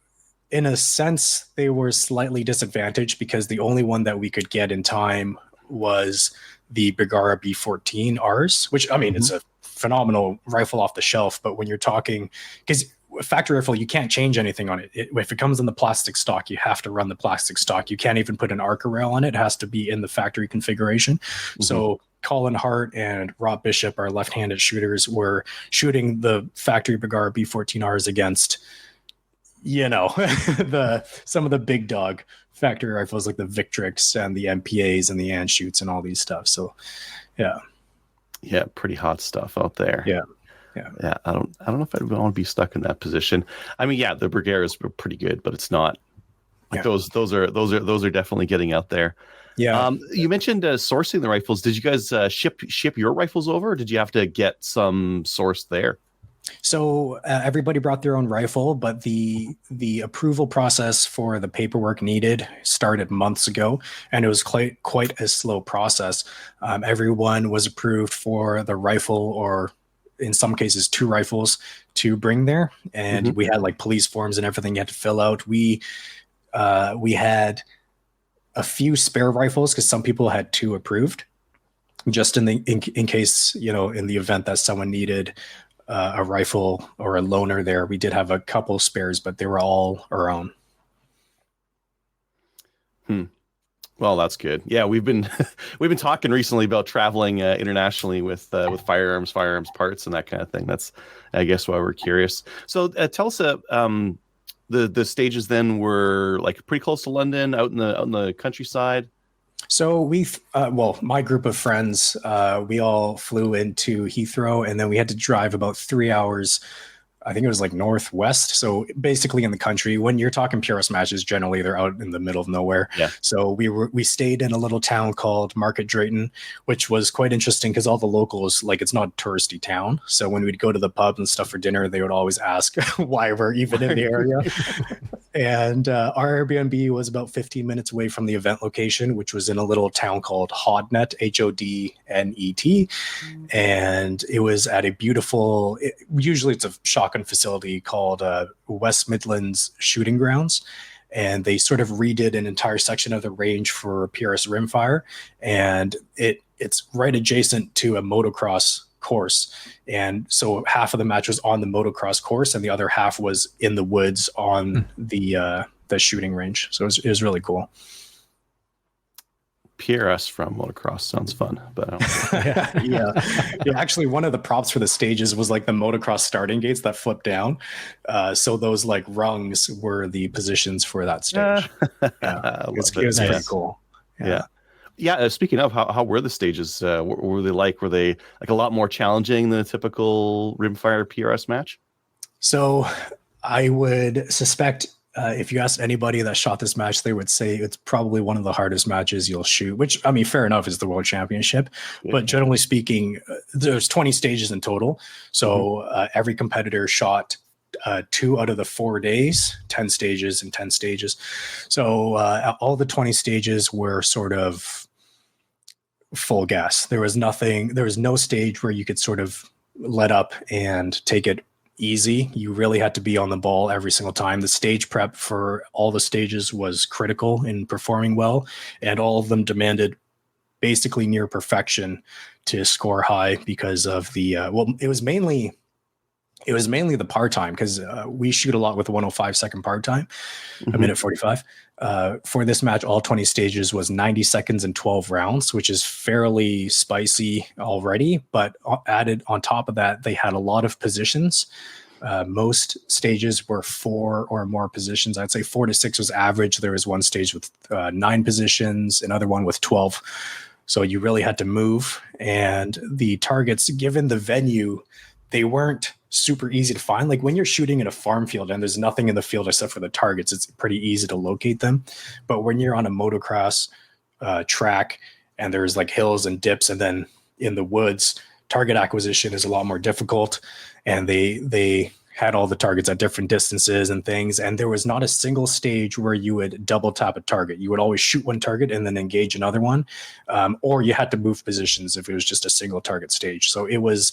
in a sense, they were slightly disadvantaged because the only one that we could get in time was the Bergara B14 Rs, which, I mean, it's a phenomenal rifle off the shelf. But when you're talking, because factory rifle, you can't change anything on it. If it comes in the plastic stock, you have to run the plastic stock. You can't even put an Arca rail on it. It has to be in the factory configuration. So Colin Hart and Rob Bishop, our left-handed shooters, were shooting the factory Bergara B14Rs against, some of the big dog factory rifles like the Victrix and the MPAs and the Anschutz and all these stuff. So, yeah, pretty hot stuff out there. Yeah. I don't know if I'd want to be stuck in that position. I mean, yeah, the Bergaras were pretty good, but it's not like those are definitely getting out there. Yeah. You mentioned sourcing the rifles. Did you guys ship your rifles over, or did you have to get some sourced there? So everybody brought their own rifle, but the approval process for the paperwork needed started months ago, and it was quite a slow process. Everyone was approved for the rifle, or in some cases 2 rifles, to bring there, and we had like police forms and everything you had to fill out. We had a few spare rifles because some people had 2 approved, just in case, in the event that someone needed a rifle or a loaner there. We did have a couple spares, but they were all our own. Well, that's good. Yeah, we've been talking recently about traveling internationally with firearms parts and that kind of thing. That's, I guess, why we're curious. So tell us, the stages then were like pretty close to London, out in the countryside. So my group of friends, we all flew into Heathrow, and then we had to drive about 3 hours. I think it was like northwest. So basically in the country. When you're talking PRS matches, generally they're out in the middle of nowhere. Yeah. So we stayed in a little town called Market Drayton, which was quite interesting because all the locals, like, it's not a touristy town. So when we'd go to the pub and stuff for dinner, they would always ask why we're even in the area. And our Airbnb was about 15 minutes away from the event location, which was in a little town called Hodnet, Hodnet. And it was at a beautiful, usually it's a shotgun facility called West Midlands Shooting Grounds. And they sort of redid an entire section of the range for PRS rimfire. And it's right adjacent to a motocross course. And so half of the match was on the motocross course and the other half was in the woods on the shooting range. So it was really cool. PRS from motocross sounds fun, but yeah. Actually, one of the props for the stages was like the motocross starting gates that flip down. So those like rungs were the positions for that stage. It was pretty cool. Yeah. Speaking of, how were the stages? What were they like? Were they like a lot more challenging than a typical rimfire PRS match? So I would suspect if you asked anybody that shot this match, they would say it's probably one of the hardest matches you'll shoot, which, I mean, fair enough, is the World Championship. Yeah. But generally speaking, there's 20 stages in total. So every competitor shot 2 out of the 4 days, 10 stages and 10 stages. So all the 20 stages were sort of full gas. There was no stage where you could sort of let up and take it easy. You really had to be on the ball every single time. The stage prep for all the stages was critical in performing well, and all of them demanded basically near perfection to score high because of the it was mainly the par time, because we shoot a lot with a 105-second par time, a minute 45. For this match, all 20 stages was 90 seconds and 12 rounds, which is fairly spicy already. But added on top of that, they had a lot of positions. Most stages were 4 or more positions. I'd say 4 to 6 was average. There was one stage with 9 positions, another one with 12. So you really had to move. And the targets, given the venue, they weren't super easy to find. Like when you're shooting in a farm field and there's nothing in the field except for the targets, it's pretty easy to locate them. But when you're on a motocross track and there's like hills and dips, and then in the woods, target acquisition is a lot more difficult. And they had all the targets at different distances and things. And there was not a single stage where you would double tap a target. You would always shoot one target and then engage another one. Or you had to move positions if it was just a single target stage. So it was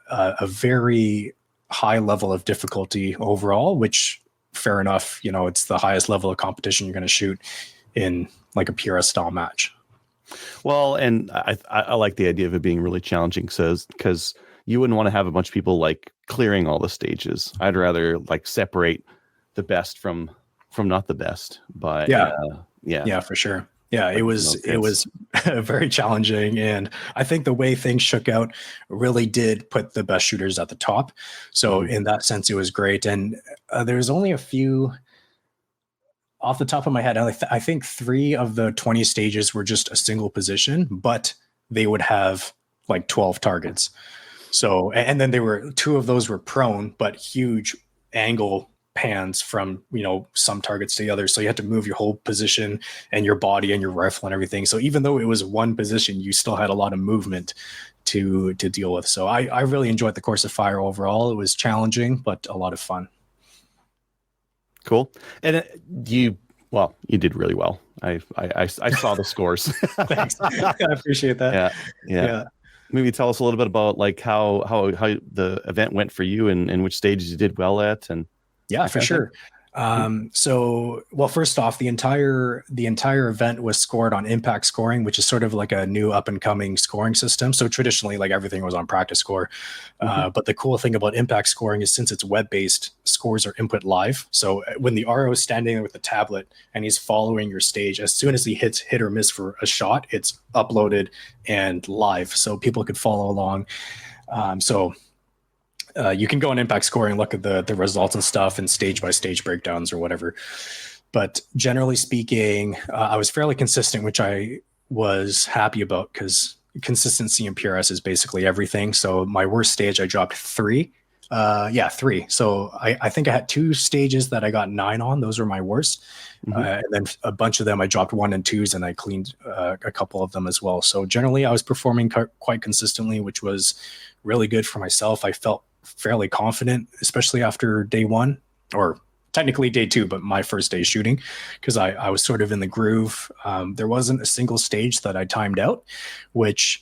a very high level of difficulty overall, which, fair enough, it's the highest level of competition you're going to shoot in like a PRS style match. Well, and I like the idea of it being really challenging, because you wouldn't want to have a bunch of people like clearing all the stages. I'd rather like separate the best from not the best by for sure. Yeah, it was very challenging, and I think the way things shook out really did put the best shooters at the top. So in that sense, it was great. And there's only a few off the top of my head. I think 3 of the 20 stages were just a single position, but they would have like 12 targets. So, and then 2 of those were prone, but huge angle pans from some targets to the other, so you had to move your whole position and your body and your rifle and everything. So even though it was one position, you still had a lot of movement to deal with. So I really enjoyed the course of fire overall. It was challenging, but a lot of fun. Cool. And you did really well. I saw the scores. Thanks. I appreciate that. Yeah. Maybe tell us a little bit about like how the event went for you and which stages you did well at. And yeah, for sure. So, well, first off, the entire event was scored on impact scoring, which is sort of like a new up and coming scoring system. So traditionally, like everything was on practice score. But the cool thing about impact scoring is since it's web based, scores are input live. So when the RO is standing there with the tablet and he's following your stage, as soon as he hits hit or miss for a shot, it's uploaded and live, so people could follow along. You can go on impact scoring and look at the results and stuff and stage by stage breakdowns or whatever. But generally speaking, I was fairly consistent, which I was happy about because consistency in PRS is basically everything. So my worst stage, I dropped 3. 3. So I think I had 2 stages that I got 9 on. Those were my worst. And then a bunch of them I dropped 1 and 2s, and I cleaned a couple of them as well. So generally I was performing quite consistently, which was really good for myself. I felt fairly confident, especially after day 1, or technically day 2, but my first day shooting, because I was sort of in the groove. There wasn't a single stage that I timed out, which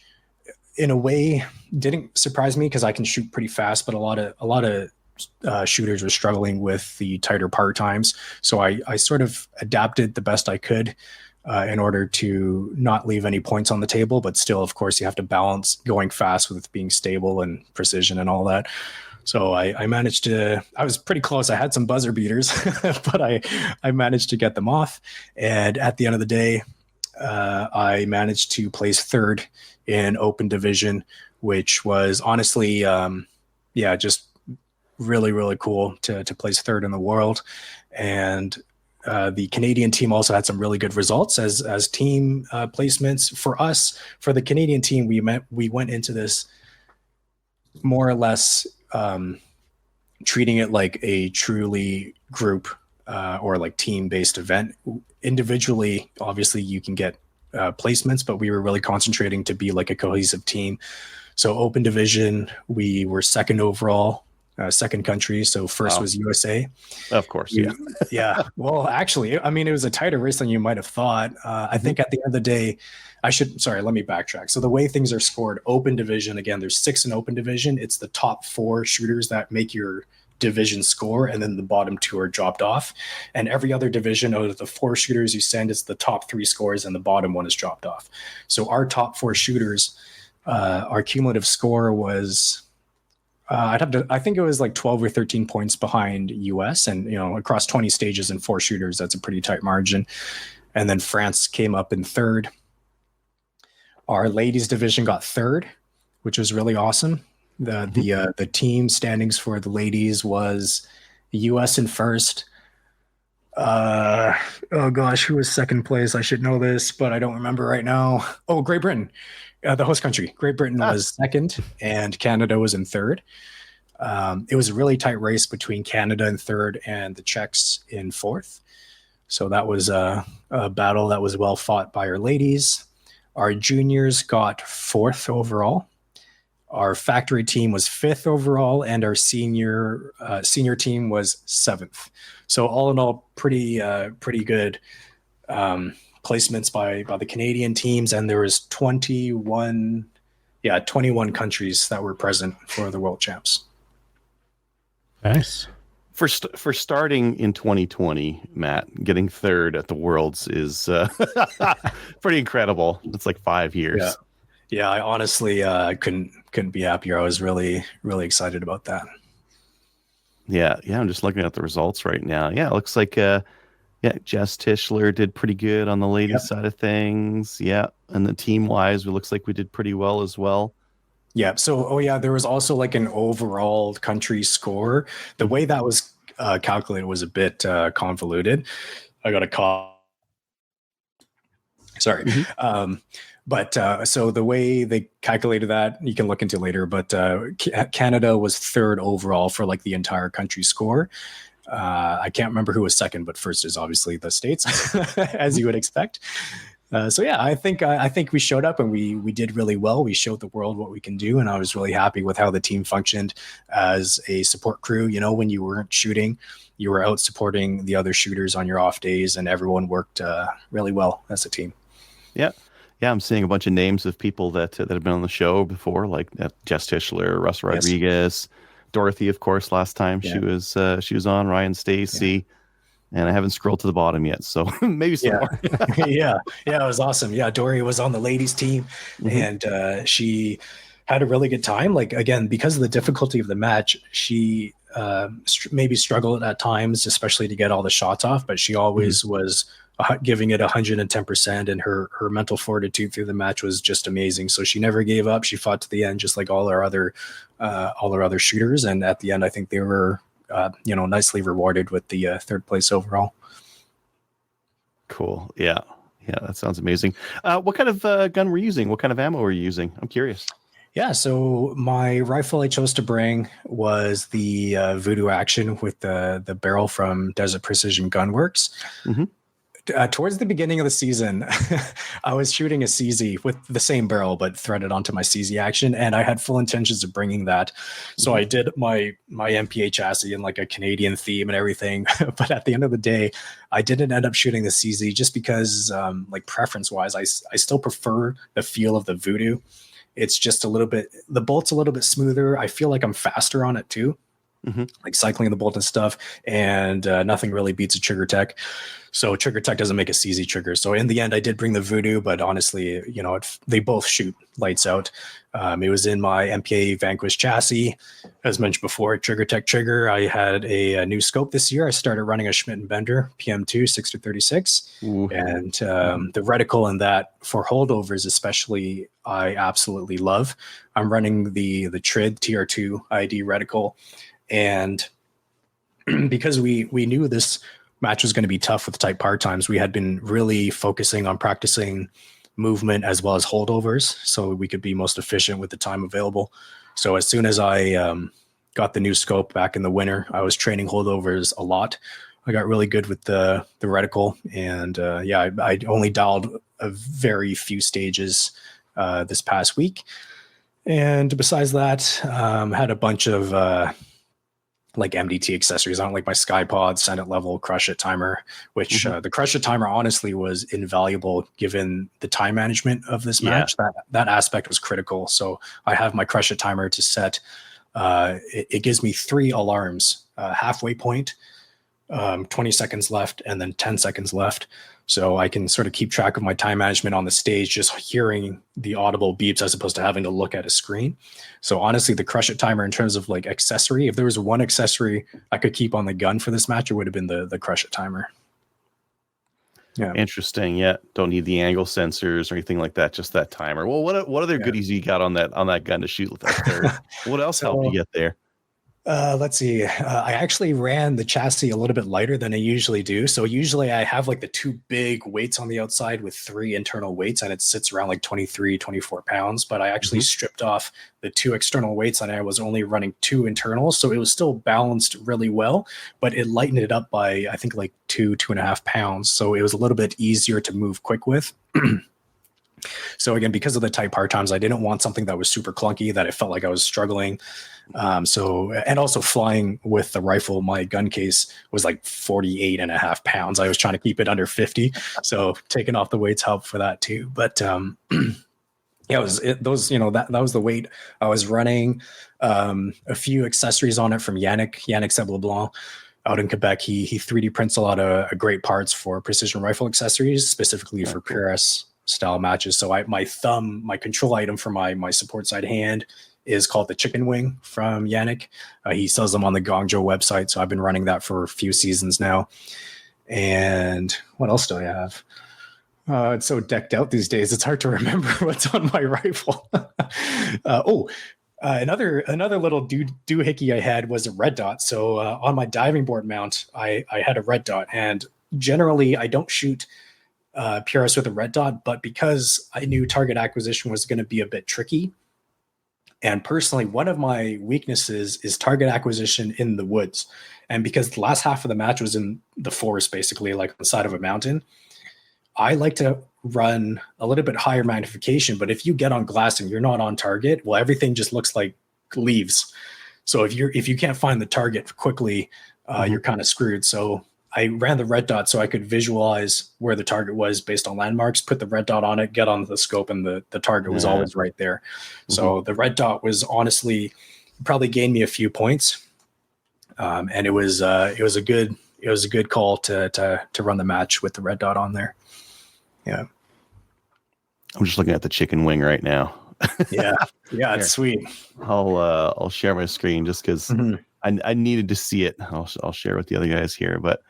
in a way didn't surprise me because I can shoot pretty fast, but a lot of shooters were struggling with the tighter part times. So I sort of adapted the best I could in order to not leave any points on the table, but still, of course, you have to balance going fast with being stable and precision and all that. So I managed to, I was pretty close. I had some buzzer beaters, but I managed to get them off. And at the end of the day, I managed to place 3rd in open division, which was honestly, just really, really cool to place 3rd in the world. And the Canadian team also had some really good results as team placements. For us, for the Canadian team, we went into this more or less treating it like a truly group or like team-based event. Individually, obviously, you can get placements, but we were really concentrating to be like a cohesive team. So open division, we were 2nd overall. Second country, so first was USA. Of course, yeah. Well, actually, I mean, it was a tighter race than you might have thought. I think at the end of the day, let me backtrack. So the way things are scored, open division, again, there's 6 in open division. It's the top 4 shooters that make your division score, and then the bottom 2 are dropped off. And every other division out of the 4 shooters you send, it's the top 3 scores, and the bottom 1 is dropped off. So our top 4 shooters, our cumulative score was... I think it was like 12 or 13 points behind US, and across 20 stages and 4 shooters, that's a pretty tight margin. And then France came up in 3rd. Our ladies division got 3rd, which was really awesome. The team standings for the ladies was US in 1st. Oh gosh, who was 2nd place? I should know this, but I don't remember right now. Oh, Great Britain. The host country, Great Britain, was 2nd, and Canada was in 3rd. It was a really tight race between Canada in 3rd and the Czechs in 4th. So that was a battle that was well fought by our ladies. Our juniors got 4th overall. Our factory team was 5th overall, and our senior team was 7th. So all in all, pretty good placements by the Canadian teams, and there was 21 countries that were present for the world champs. Nice. For starting in 2020, Matt, getting 3rd at the Worlds is pretty incredible. It's like 5 years. Yeah. I honestly couldn't be happier. I was really, really excited about that. Yeah. I'm just looking at the results right now. Yeah, it looks like Jess Tischler did pretty good on the ladies' side of things. Yeah, and the team-wise, it looks like we did pretty well as well. Yeah. So, there was also like an overall country score. The way that was calculated was a bit convoluted. I got a call. Sorry. So the way they calculated that, you can look into later, but Canada was 3rd overall for like the entire country score. I can't remember who was 2nd, but 1st is obviously the States, as you would expect. So yeah, I think we showed up and we did really well. We showed the world what we can do, and I was really happy with how the team functioned as a support crew. You know, when you weren't shooting, you were out supporting the other shooters on your off days, and everyone worked really well as a team. Yeah. Yeah, I'm seeing a bunch of names of people that have been on the show before, like Jess Tischler, Russ Rodriguez, Dorothy, of course. Last time she was on, Ryan Stacy, and I haven't scrolled to the bottom yet, so maybe some more. Yeah, it was awesome. Yeah, Dory was on the ladies team, and she had a really good time. Like, again, because of the difficulty of the match, she maybe struggled at times, especially to get all the shots off, but she always was giving it 110%, and her mental fortitude through the match was just amazing. So she never gave up. She fought to the end, just like all our other shooters. And at the end, I think they were nicely rewarded with the third place overall. Cool. Yeah, that sounds amazing. What kind of gun were you using? What kind of ammo were you using? I'm curious. Yeah, so my rifle I chose to bring was the Voodoo Action with the barrel from Desert Precision Gunworks. Towards the beginning of the season, I was shooting a CZ with the same barrel, but threaded onto my CZ Action, and I had full intentions of bringing that. So I did my MPA chassis in like a Canadian theme and everything. But at the end of the day, I didn't end up shooting the CZ just because, like preference-wise, I still prefer the feel of the Voodoo. It's just a little bit, the bolt's a little bit smoother. I feel like I'm faster on it too. Like cycling the bolt and stuff, and nothing really beats a Trigger Tech. So Trigger Tech doesn't make a CZ trigger. So in the end, I did bring the Voodoo, but honestly, they both shoot lights out. It was in my MPA Vanquish chassis, as mentioned before. Trigger Tech trigger. I had a new scope this year. I started running a Schmidt & Bender PM2 6-36, and the reticle in that for holdovers, especially, I absolutely love. I'm running the TRID TR2 ID reticle. And because we knew this match was going to be tough with tight part times, we had been really focusing on practicing movement as well as holdovers so we could be most efficient with the time available. So as soon as I got the new scope back in the winter, I was training holdovers a lot. I got really good with the reticle, and I only dialed a very few stages this past week. And besides that, had a bunch of like MDT accessories. I don't like my Skypod, Senate level, Crush It timer, which the Crush It timer honestly was invaluable given the time management of this match. That aspect was critical. So I have my Crush It timer to set. It gives me 3 alarms, halfway point, 20 seconds left, and then 10 seconds left. So I can sort of keep track of my time management on the stage, just hearing the audible beeps as opposed to having to look at a screen. So honestly, the Crush It timer in terms of like accessory, if there was one accessory I could keep on the gun for this match, it would have been the Crush It timer. Yeah. Interesting. Yeah. Don't need the angle sensors or anything like that. Just that timer. Well, what other goodies you got on that gun to shoot with that third? What else helped you get there? Let's see. I actually ran the chassis a little bit lighter than I usually do. So usually I have like the 2 big weights on the outside with 3 internal weights, and it sits around like 23, 24 pounds. But I actually stripped off the 2 external weights, and I was only running 2 internals. So it was still balanced really well, but it lightened it up by, I think, like 2.5 pounds. So it was a little bit easier to move quick with. So again, because of the tight part times, I didn't want something that was super clunky, that it felt like I was struggling. And also flying with the rifle, my gun case was like 48.5 pounds. I was trying to keep it under 50. So taking off the weights helped for that too. But that was the weight I was running. A few accessories on it from Yannick Sebleblanc out in Quebec. He 3D prints a lot of great parts for precision rifle accessories, specifically for PRS style matches. So my control item for my support side hand is called the Chicken Wing from Yannick. He sells them on the Gongjo website. So I've been running that for a few seasons now. And what else do I have? It's so decked out these days. It's hard to remember what's on my rifle. Another little doohickey I had was a red dot. So on my diving board mount, I had a red dot, and generally I don't shoot PRS with a red dot, but because I knew target acquisition was going to be a bit tricky, and personally, one of my weaknesses is target acquisition in the woods. And because the last half of the match was in the forest, basically like on the side of a mountain, I like to run a little bit higher magnification, but if you get on glass and you're not on target, well, everything just looks like leaves. So if you can't find the target quickly, you're kind of screwed. So I ran the red dot so I could visualize where the target was based on landmarks, put the red dot on it, get on the scope, and the target was always right there. So the red dot was honestly probably gained me a few points. And it was a good call to run the match with the red dot on there. Yeah. I'm just looking at the chicken wing right now. Yeah. It's sweet. I'll share my screen just because I needed to see it. I'll share with the other guys here, but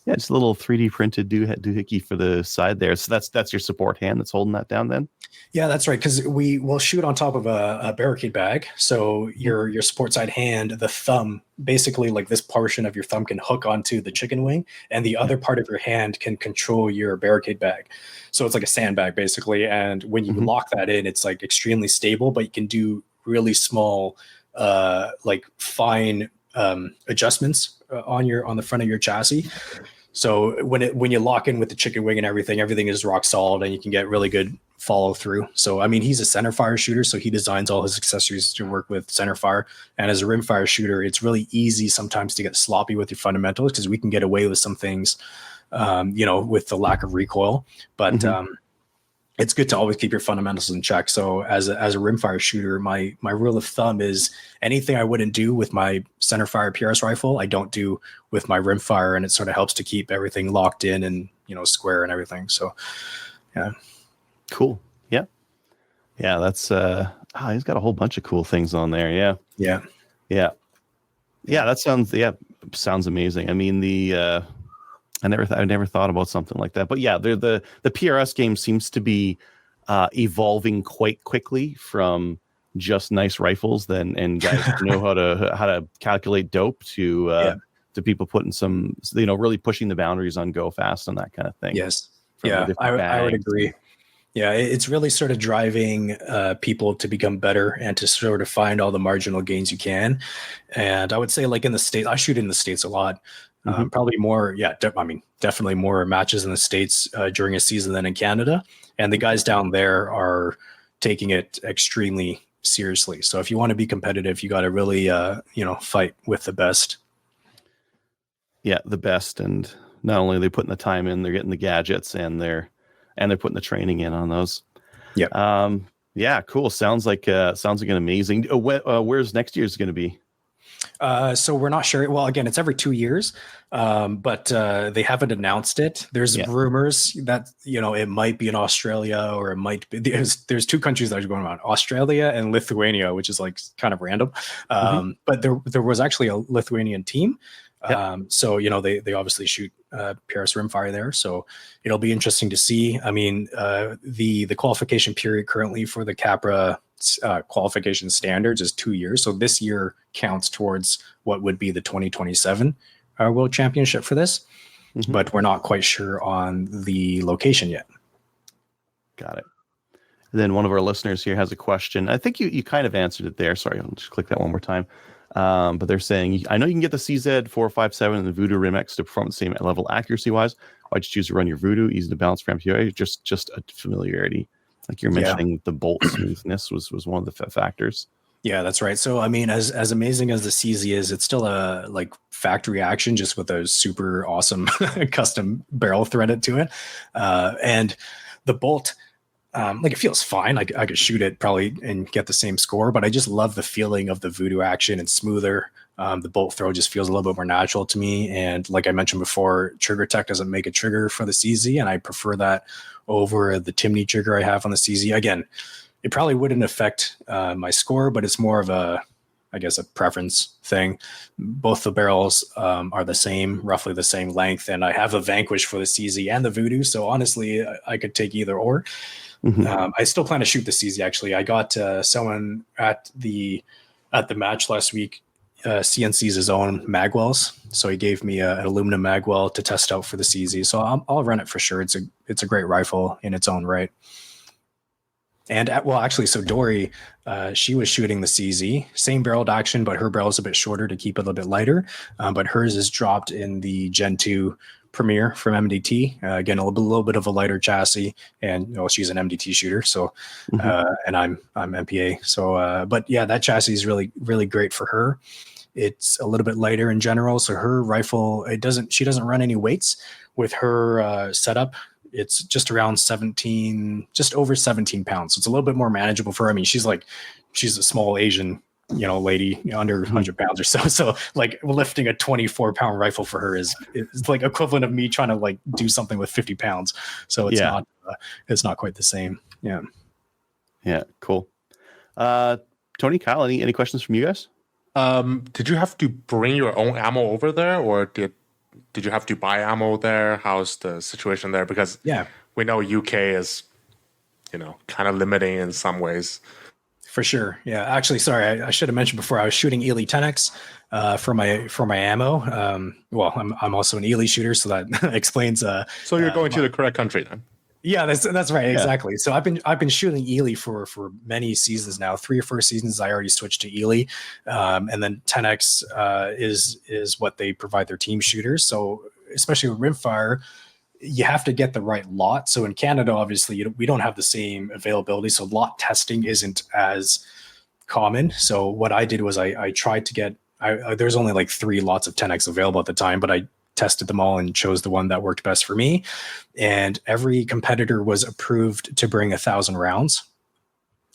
yeah, it's a little 3D printed doohickey for the side there. So that's your support hand that's holding that down then? Yeah, that's right. Because we will shoot on top of a barricade bag. So your support side hand, the thumb, basically like this portion of your thumb can hook onto the chicken wing, and the other part of your hand can control your barricade bag. So it's like a sandbag basically. And when you lock that in, it's like extremely stable, but you can do really small, like fine adjustments on the front of your chassis. So when you lock in with the chicken wing and everything is rock solid, and you can get really good follow through. So, I mean, he's a center fire shooter, so he designs all his accessories to work with center fire. And as a rim fire shooter, it's really easy sometimes to get sloppy with your fundamentals because we can get away with some things, with the lack of recoil. But it's good to always keep your fundamentals in check. So as a rimfire shooter, my rule of thumb is anything I wouldn't do with my center fire PRS rifle, I don't do with my rimfire, and it sort of helps to keep everything locked in and, square and everything. So, yeah. Cool. Yeah. Yeah. That's, he's got a whole bunch of cool things on there. Yeah. Yeah. Yeah. Yeah. That sounds amazing. I mean, I never thought about something like that, but yeah, the PRS game seems to be evolving quite quickly from just nice rifles and guys who know how to calculate dope to people putting some, really pushing the boundaries on go fast and that kind of thing. Yes. Yeah, I would agree. Yeah, it's really sort of driving people to become better and to sort of find all the marginal gains you can. And I would say, like in the States, I shoot in the States a lot. Probably more, definitely more matches in the States during a season than in Canada. And the guys down there are taking it extremely seriously. So if you want to be competitive, you got to really, fight with the best. Yeah, the best. And not only are they putting the time in, they're getting the gadgets and they're putting the training in on those. Yeah. Yeah, cool. Sounds like an amazing. Where's next year's going to be? So we're not sure. Well, again, it's every 2 years, but they haven't announced it. There's rumors that, it might be in Australia, or it might be, there's two countries that are going around, Australia and Lithuania, which is like kind of random. But there was actually a Lithuanian team. So, they obviously shoot PRS rimfire there. So it'll be interesting to see. I mean, the qualification period currently for the Capra qualification standards is 2 years. So this year counts towards what would be the 2027 World Championship for this, but we're not quite sure on the location yet. Got it. And then one of our listeners here has a question. I think you kind of answered it there. Sorry, I'll just click that one more time. But they're saying, I know you can get the CZ457 and the Voodoo Rim-X to perform the same level accuracy-wise. Why'd you choose to run your Voodoo? Easy to balance for MPOA? Just a familiarity. Like you're mentioning, the bolt smoothness was one of the factors. Yeah, that's right. So, I mean, as amazing as the CZ is, it's still a like factory action, just with a super awesome custom barrel threaded to it. And the bolt, it feels fine. Like I could shoot it probably and get the same score, but I just love the feeling of the Voodoo action and smoother. The bolt throw just feels a little bit more natural to me. And like I mentioned before, Trigger Tech doesn't make a trigger for the CZ, and I prefer that over the Timney trigger I have on the CZ. Again, it probably wouldn't affect my score, but it's more of a preference thing. Both the barrels are the same, roughly the same length, and I have a Vanquish for the CZ and the Voodoo. So honestly, I could take either or. I still plan to shoot the CZ. Actually, I got someone at the match last week. CNC's his own magwells, so he gave me an aluminum magwell to test out for the CZ. So I'll run it for sure. It's a great rifle in its own right. And well, actually, so Dory, she was shooting the CZ, same barreled action, but her barrel is a bit shorter to keep it a little bit lighter. But hers is dropped in the Gen 2 Premier from MDT. Again, a little bit of a lighter chassis, and she's an MDT shooter. So, and I'm MPA. So, but yeah, that chassis is really, really great for her. It's a little bit lighter in general. So her rifle, she doesn't run any weights with her setup. It's just around 17, just over 17 pounds. So it's a little bit more manageable for her. I mean, she's a small Asian, lady, under 100 pounds or so. So like lifting a 24-pound rifle for her is like equivalent of me trying to like do something with 50 pounds. So it's not quite the same. Yeah. Yeah. Cool. Tony, Kyle, any questions from you guys? Did you have to bring your own ammo over there, or did you have to buy ammo there? How's the situation there? Because we know UK is, kind of limiting in some ways. For sure. Yeah. Actually, sorry, I should have mentioned before, I was shooting Ely 10X for my ammo. Well, I'm also an Ely shooter, so that explains. So you're going to the correct country then. Yeah, that's right. Exactly. So I've been shooting Ely for many seasons now. 3 or 4 seasons I already switched to Ely, and then 10X is what they provide their team shooters. So especially with rimfire, you have to get the right lot. So in Canada, obviously, we don't have the same availability. So lot testing isn't as common. So what I did was I tried to get. There's only like 3 lots of 10X available at the time, but I tested them all and chose the one that worked best for me. And every competitor was approved to bring 1,000 rounds.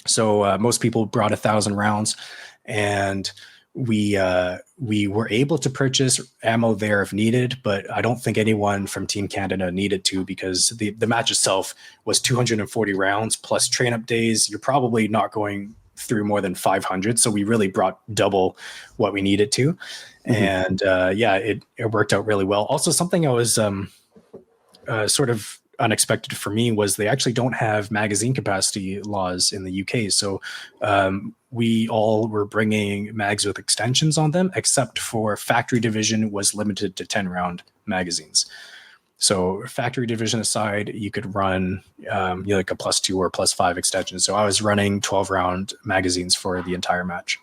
So most people brought 1,000 rounds, and we were able to purchase ammo there if needed, but I don't think anyone from Team Canada needed to, because the match itself was 240 rounds plus train up days. You're probably not going through more than 500. So we really brought double what we needed to. And it worked out really well. Also, something I was sort of unexpected for me was they actually don't have magazine capacity laws in the UK. So we all were bringing mags with extensions on them, except for factory division was limited to 10 round magazines. So factory division aside, you could run like a +2 or +5 extension. So I was running 12 round magazines for the entire match.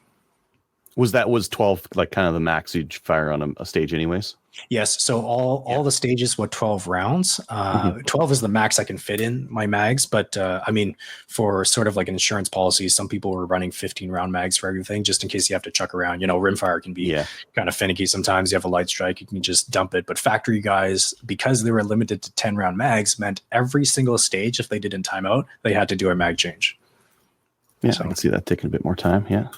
Was 12 like kind of the max you'd fire on a stage anyways? Yes. So all the stages were 12 rounds. 12 is the max I can fit in my mags. But I mean, for sort of like an insurance policy, some people were running 15 round mags for everything, just in case you have to chuck around. Rimfire can be kind of finicky. Sometimes you have a light strike, you can just dump it. But factory guys, because they were limited to 10 round mags, meant every single stage, if they did in timeout, they had to do a mag change. Yeah, so I can see that taking a bit more time. Yeah.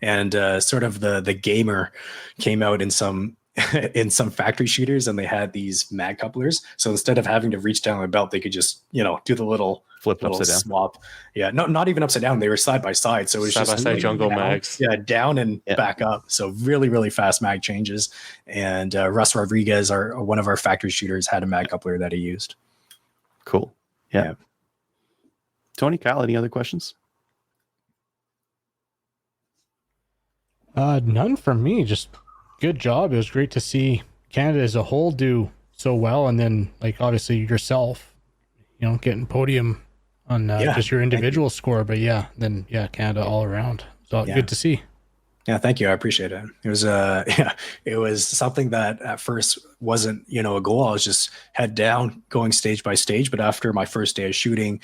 And sort of the gamer came out in some factory shooters, and they had these mag couplers. So instead of having to reach down the belt, they could just do the little flip upside down swap. Yeah, no, not even upside down. They were side by side. So it was side just by side jungle down, mags. Yeah, down and back up. So really, really fast mag changes. And Russ Rodriguez, one of our factory shooters, had a mag coupler that he used. Cool. Yeah. Tony, Kyle, any other questions? None from me. Just good job. It was great to see Canada as a whole do so well, and then like obviously yourself, getting podium on just your individual score. But Canada all around. So good to see. Yeah, thank you. I appreciate it. It was it was something that at first wasn't a goal. I was just head down, going stage by stage. But after my first day of shooting,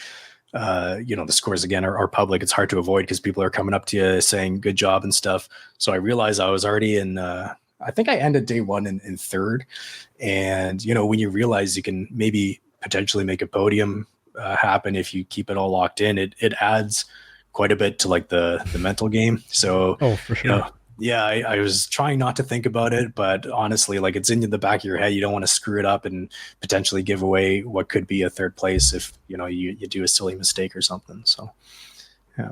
the scores again are public. It's hard to avoid because people are coming up to you saying good job and stuff. So I realized I was already in. I think I ended day 1 in 3rd, and when you realize you can maybe potentially make a podium happen if you keep it all locked in, it adds quite a bit to like the mental game. So for sure. I was trying not to think about it, but honestly, like it's in the back of your head. You don't want to screw it up and potentially give away what could be a 3rd place if you do a silly mistake or something. So, yeah,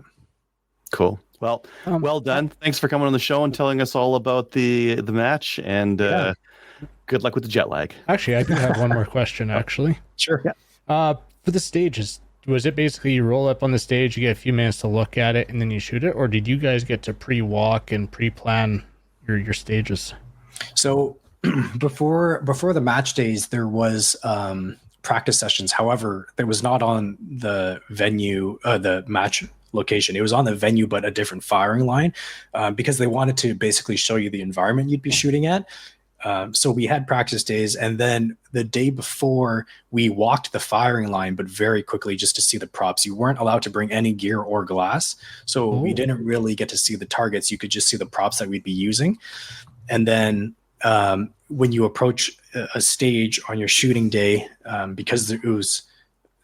cool. Well, well done. Thanks for coming on the show and telling us all about the match. And good luck with the jet lag. Actually, I do have one more question. Actually, sure. Yeah. For the stages, was it basically you roll up on the stage, you get a few minutes to look at it, and then you shoot it, or did you guys get to pre-walk and pre-plan your stages? So before the match days, there was practice sessions. However, it was not on the venue, the match location. It was on the venue, but a different firing line, because they wanted to basically show you the environment you'd be shooting at. So we had practice days, and then the day before we walked the firing line, but very quickly just to see the props. You weren't allowed to bring any gear or glass, so we didn't really get to see the targets. You could just see the props that we'd be using. And then when you approach a stage on your shooting day, because it was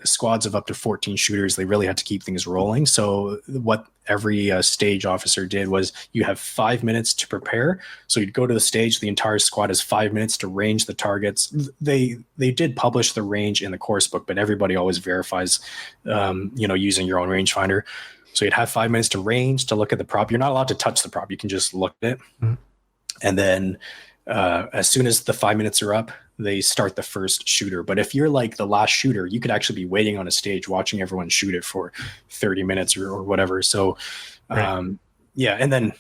squads of up to 14 shooters, they really had to keep things rolling. So what every stage officer did was, you have 5 minutes to prepare. So you'd go to the stage, the entire squad has 5 minutes to range the targets. They did publish the range in the course book, but everybody always verifies, using your own rangefinder. So you'd have 5 minutes to range, to look at the prop. You're not allowed to touch the prop. You can just look at it. Mm-hmm. And then as soon as the 5 minutes are up, they start the first shooter. But if you're like the last shooter, you could actually be waiting on a stage watching everyone shoot it for 30 minutes or whatever. So, right. And then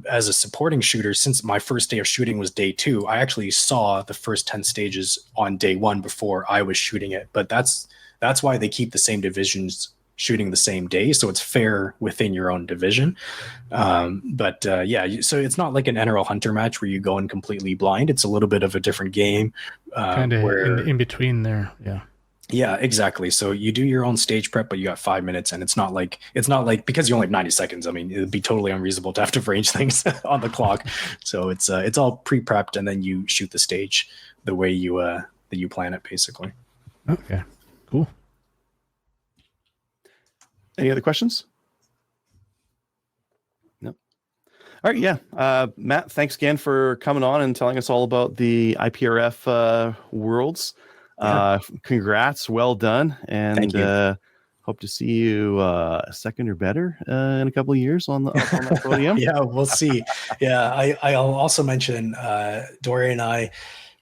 as a supporting shooter, since my first day of shooting was day 2, I actually saw the first 10 stages on day 1 before I was shooting it. But that's why they keep the same divisions shooting the same day, so it's fair within your own division. So it's not like an NRL Hunter match where you go in completely blind. It's a little bit of a different game, kind of in between there. Yeah, exactly. So you do your own stage prep, but you got 5 minutes, and it's not like because you only have 90 seconds. I mean, it'd be totally unreasonable to have to range things on the clock. So it's all pre-prepped, and then you shoot the stage the way that you plan it, basically. Okay, cool. Any other questions? No. All right. Yeah. Matt, thanks again for coming on and telling us all about the IPRF Worlds. Yeah. Congrats. Well done. And thank you. Hope to see you second or better in a couple of years on that podium. Yeah, we'll see. Yeah. I'll also mention Dory and I,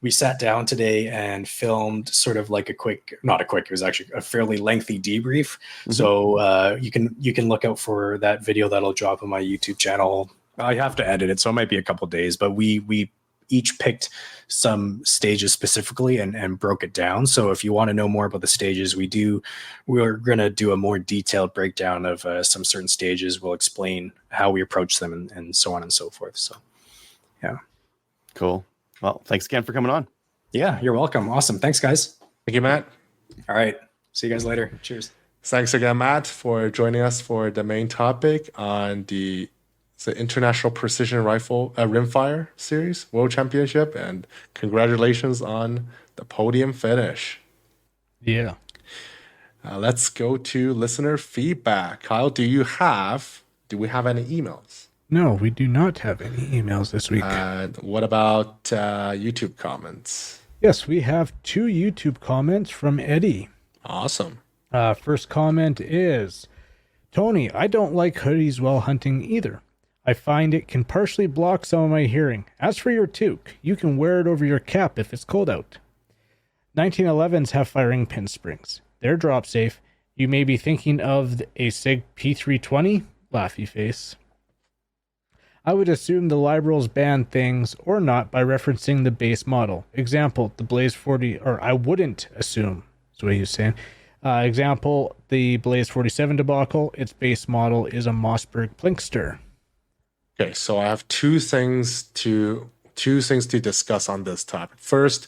we sat down today and filmed sort of like it was actually a fairly lengthy debrief. Mm-hmm. So you can look out for that video that'll drop on my YouTube channel. I have to edit it, so it might be a couple of days, but we each picked some stages specifically and broke it down. So if you want to know more about the stages, we're going to do a more detailed breakdown of some certain stages. We'll explain how we approach them and so on and so forth. So, yeah. Cool. Well, thanks again for coming on. Yeah, you're welcome. Awesome. Thanks, guys. Thank you, Matt. All right. See you guys later. Cheers. Thanks again, Matt, for joining us for the main topic on the International Precision Rifle Rimfire Series World Championship, and congratulations on the podium finish. Yeah. Let's go to listener feedback. Kyle, do we have any emails? No, we do not have any emails this week. What about YouTube comments? Yes, we have 2 YouTube comments from Eddie. Awesome. First comment is, Tony, I don't like hoodies while hunting either. I find it can partially block some of my hearing. As for your toque, you can wear it over your cap if it's cold out. 1911s have firing pin springs. They're drop safe. You may be thinking of a SIG P320? Laughy face. I would assume the liberals ban things or not by referencing the base model. Example, the Blaze 40, or I wouldn't assume, is what he was saying. Example, the Blaze 47 debacle, its base model is a Mossberg Plinkster. Okay, so I have two things to discuss on this topic. First,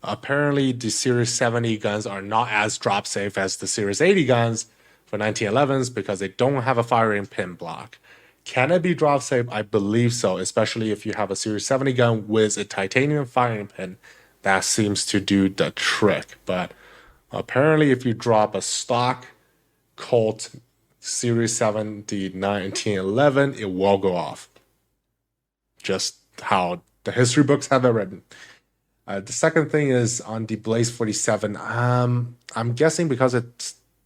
apparently the Series 70 guns are not as drop safe as the Series 80 guns for 1911s because they don't have a firing pin block. Can it be drop safe? I believe so, especially if you have a Series 70 gun with a titanium firing pin. That seems to do the trick. But apparently if you drop a stock Colt Series 70 1911, it will go off. Just how the history books have it written. The second thing is on the Blaze 47. I'm guessing because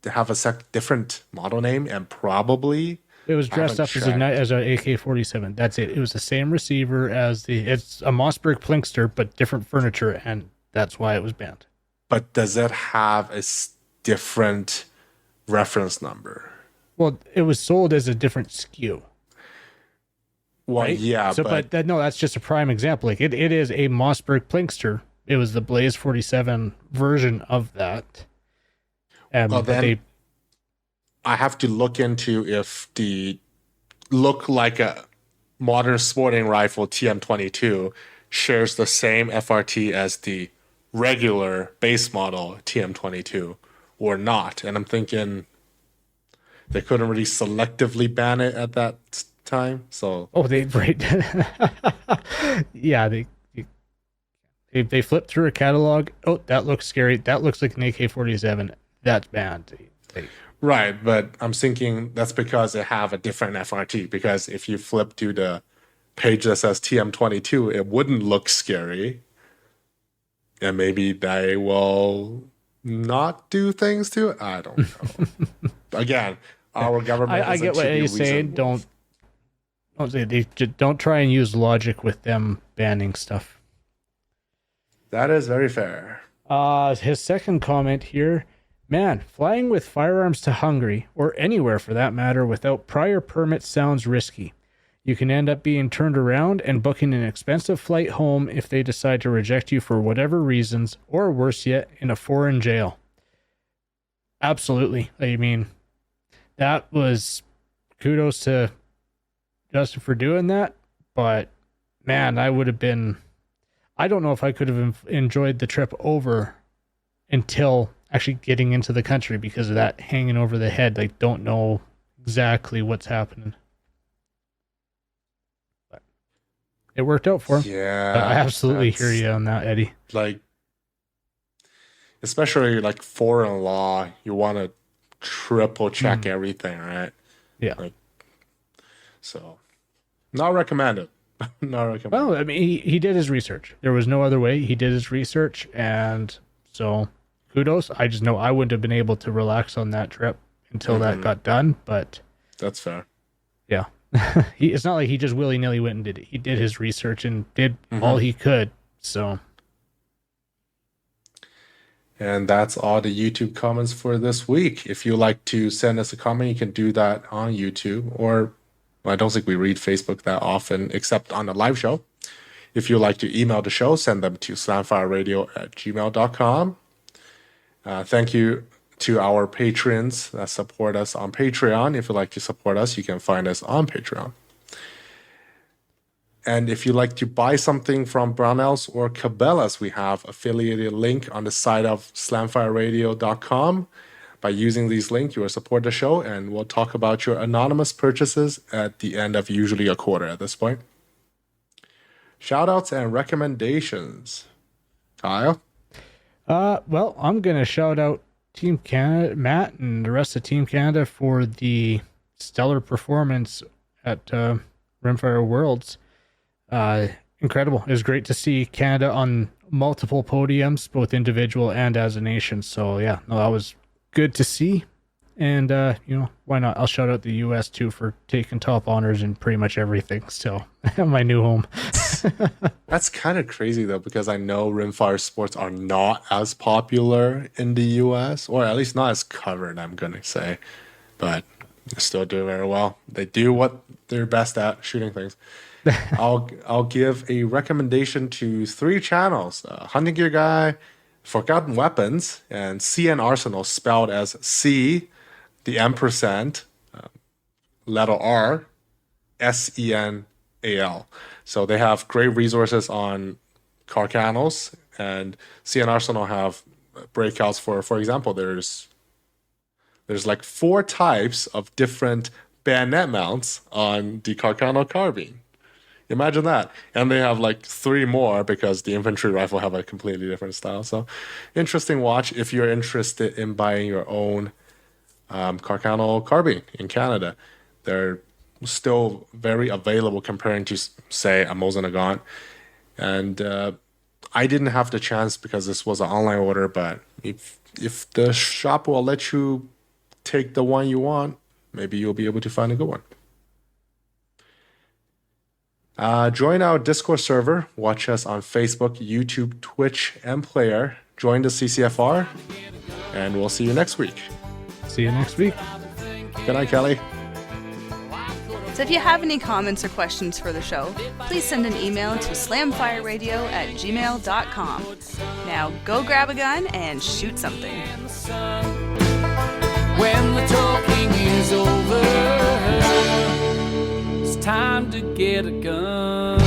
they have a different model name and probably... It was dressed up as an AK-47. That's it. It was the same receiver as it's a Mossberg Plinkster, but different furniture, and that's why it was banned. But does it have a different reference number? Well, it was sold as a different SKU. Well, right? yeah, so, but no, that's just a prime example. Like it is a Mossberg Plinkster, it was the Blaze 47 version of that. Well, But then I have to look into if the look like a modern sporting rifle TM22 shares the same FRT as the regular base model TM22 or not. And I'm thinking they couldn't really selectively ban it at that time. So right. Yeah, they flipped through a catalog. Oh, that looks scary. That looks like an AK-47. That's banned. right, but I'm thinking that's because they have a different FRT. Because if you flip to the page that says TM22, it wouldn't look scary. And maybe they will not do things to it. I don't know. Again, our government. I get what he's saying. Don't try and use logic with them banning stuff. That is very fair. His second comment here, man, flying with firearms to Hungary, or anywhere for that matter, without prior permit sounds risky. You can end up being turned around and booking an expensive flight home if they decide to reject you for whatever reasons, or worse yet, in a foreign jail. Absolutely. I mean, that was kudos to Justin for doing that, but man, I don't know if I could have enjoyed the trip over until actually getting into the country because of that hanging over the head. I don't know exactly what's happening. But it worked out for him. Yeah. But I absolutely hear you on that, Eddie. Like, especially like foreign law, you want to triple check everything, right? Yeah. Like, so, not recommended. Not recommended. Well, I mean, he did his research. There was no other way. He did his research, and so kudos. I just know I wouldn't have been able to relax on that trip until that got done, but that's fair. Yeah. It's not like he just willy-nilly went and did it. He did his research and did all he could, so. And that's all the YouTube comments for this week. If you like to send us a comment, you can do that on YouTube, or I don't think we read Facebook that often, except on the live show. If you like to email the show, send them to slamfireradio@gmail.com. Thank you to our patrons that support us on Patreon. If you'd like to support us, you can find us on Patreon. And if you'd like to buy something from Brownells or Cabela's, we have affiliated link on the side of slamfireradio.com. By using these links, you will support the show, and we'll talk about your anonymous purchases at the end of usually a quarter at this point. Shoutouts and recommendations. Kyle? Well, I'm going to shout out Team Canada, Matt, and the rest of Team Canada for the stellar performance at Rimfire Worlds. Incredible. It was great to see Canada on multiple podiums, both individual and as a nation. So, yeah, no, that was good to see. And, why not? I'll shout out the U.S. too for taking top honors in pretty much everything still. My new home. That's kind of crazy, though, because I know rimfire sports are not as popular in the U.S., or at least not as covered, I'm going to say. But they still do very well. They do what they're best at, shooting things. I'll give a recommendation to 3 channels. Hunting Gear Guy, Forgotten Weapons, and CN Arsenal, spelled as C, the ampersand, letter R, SENAL. So they have great resources on car channels, and CN Arsenal have breakouts for example, there's like 4 types of different bayonet mounts on the Carcano carbine. Imagine that. And they have like 3 more because the infantry rifle have a completely different style. So interesting watch if you're interested in buying your own Carcano carbine in Canada. They're still very available comparing to, say, a Mosin Nagant. And I didn't have the chance because this was an online order, but if the shop will let you take the one you want, maybe you'll be able to find a good one. Join our Discord server. Watch us on Facebook, YouTube, Twitch, and Player. Join the CCFR, and we'll see you next week. See you next week. Good night, Kelly. So if you have any comments or questions for the show, please send an email to slamfireradio@gmail.com. Now go grab a gun and shoot something. When the talking is over, it's time to get a gun.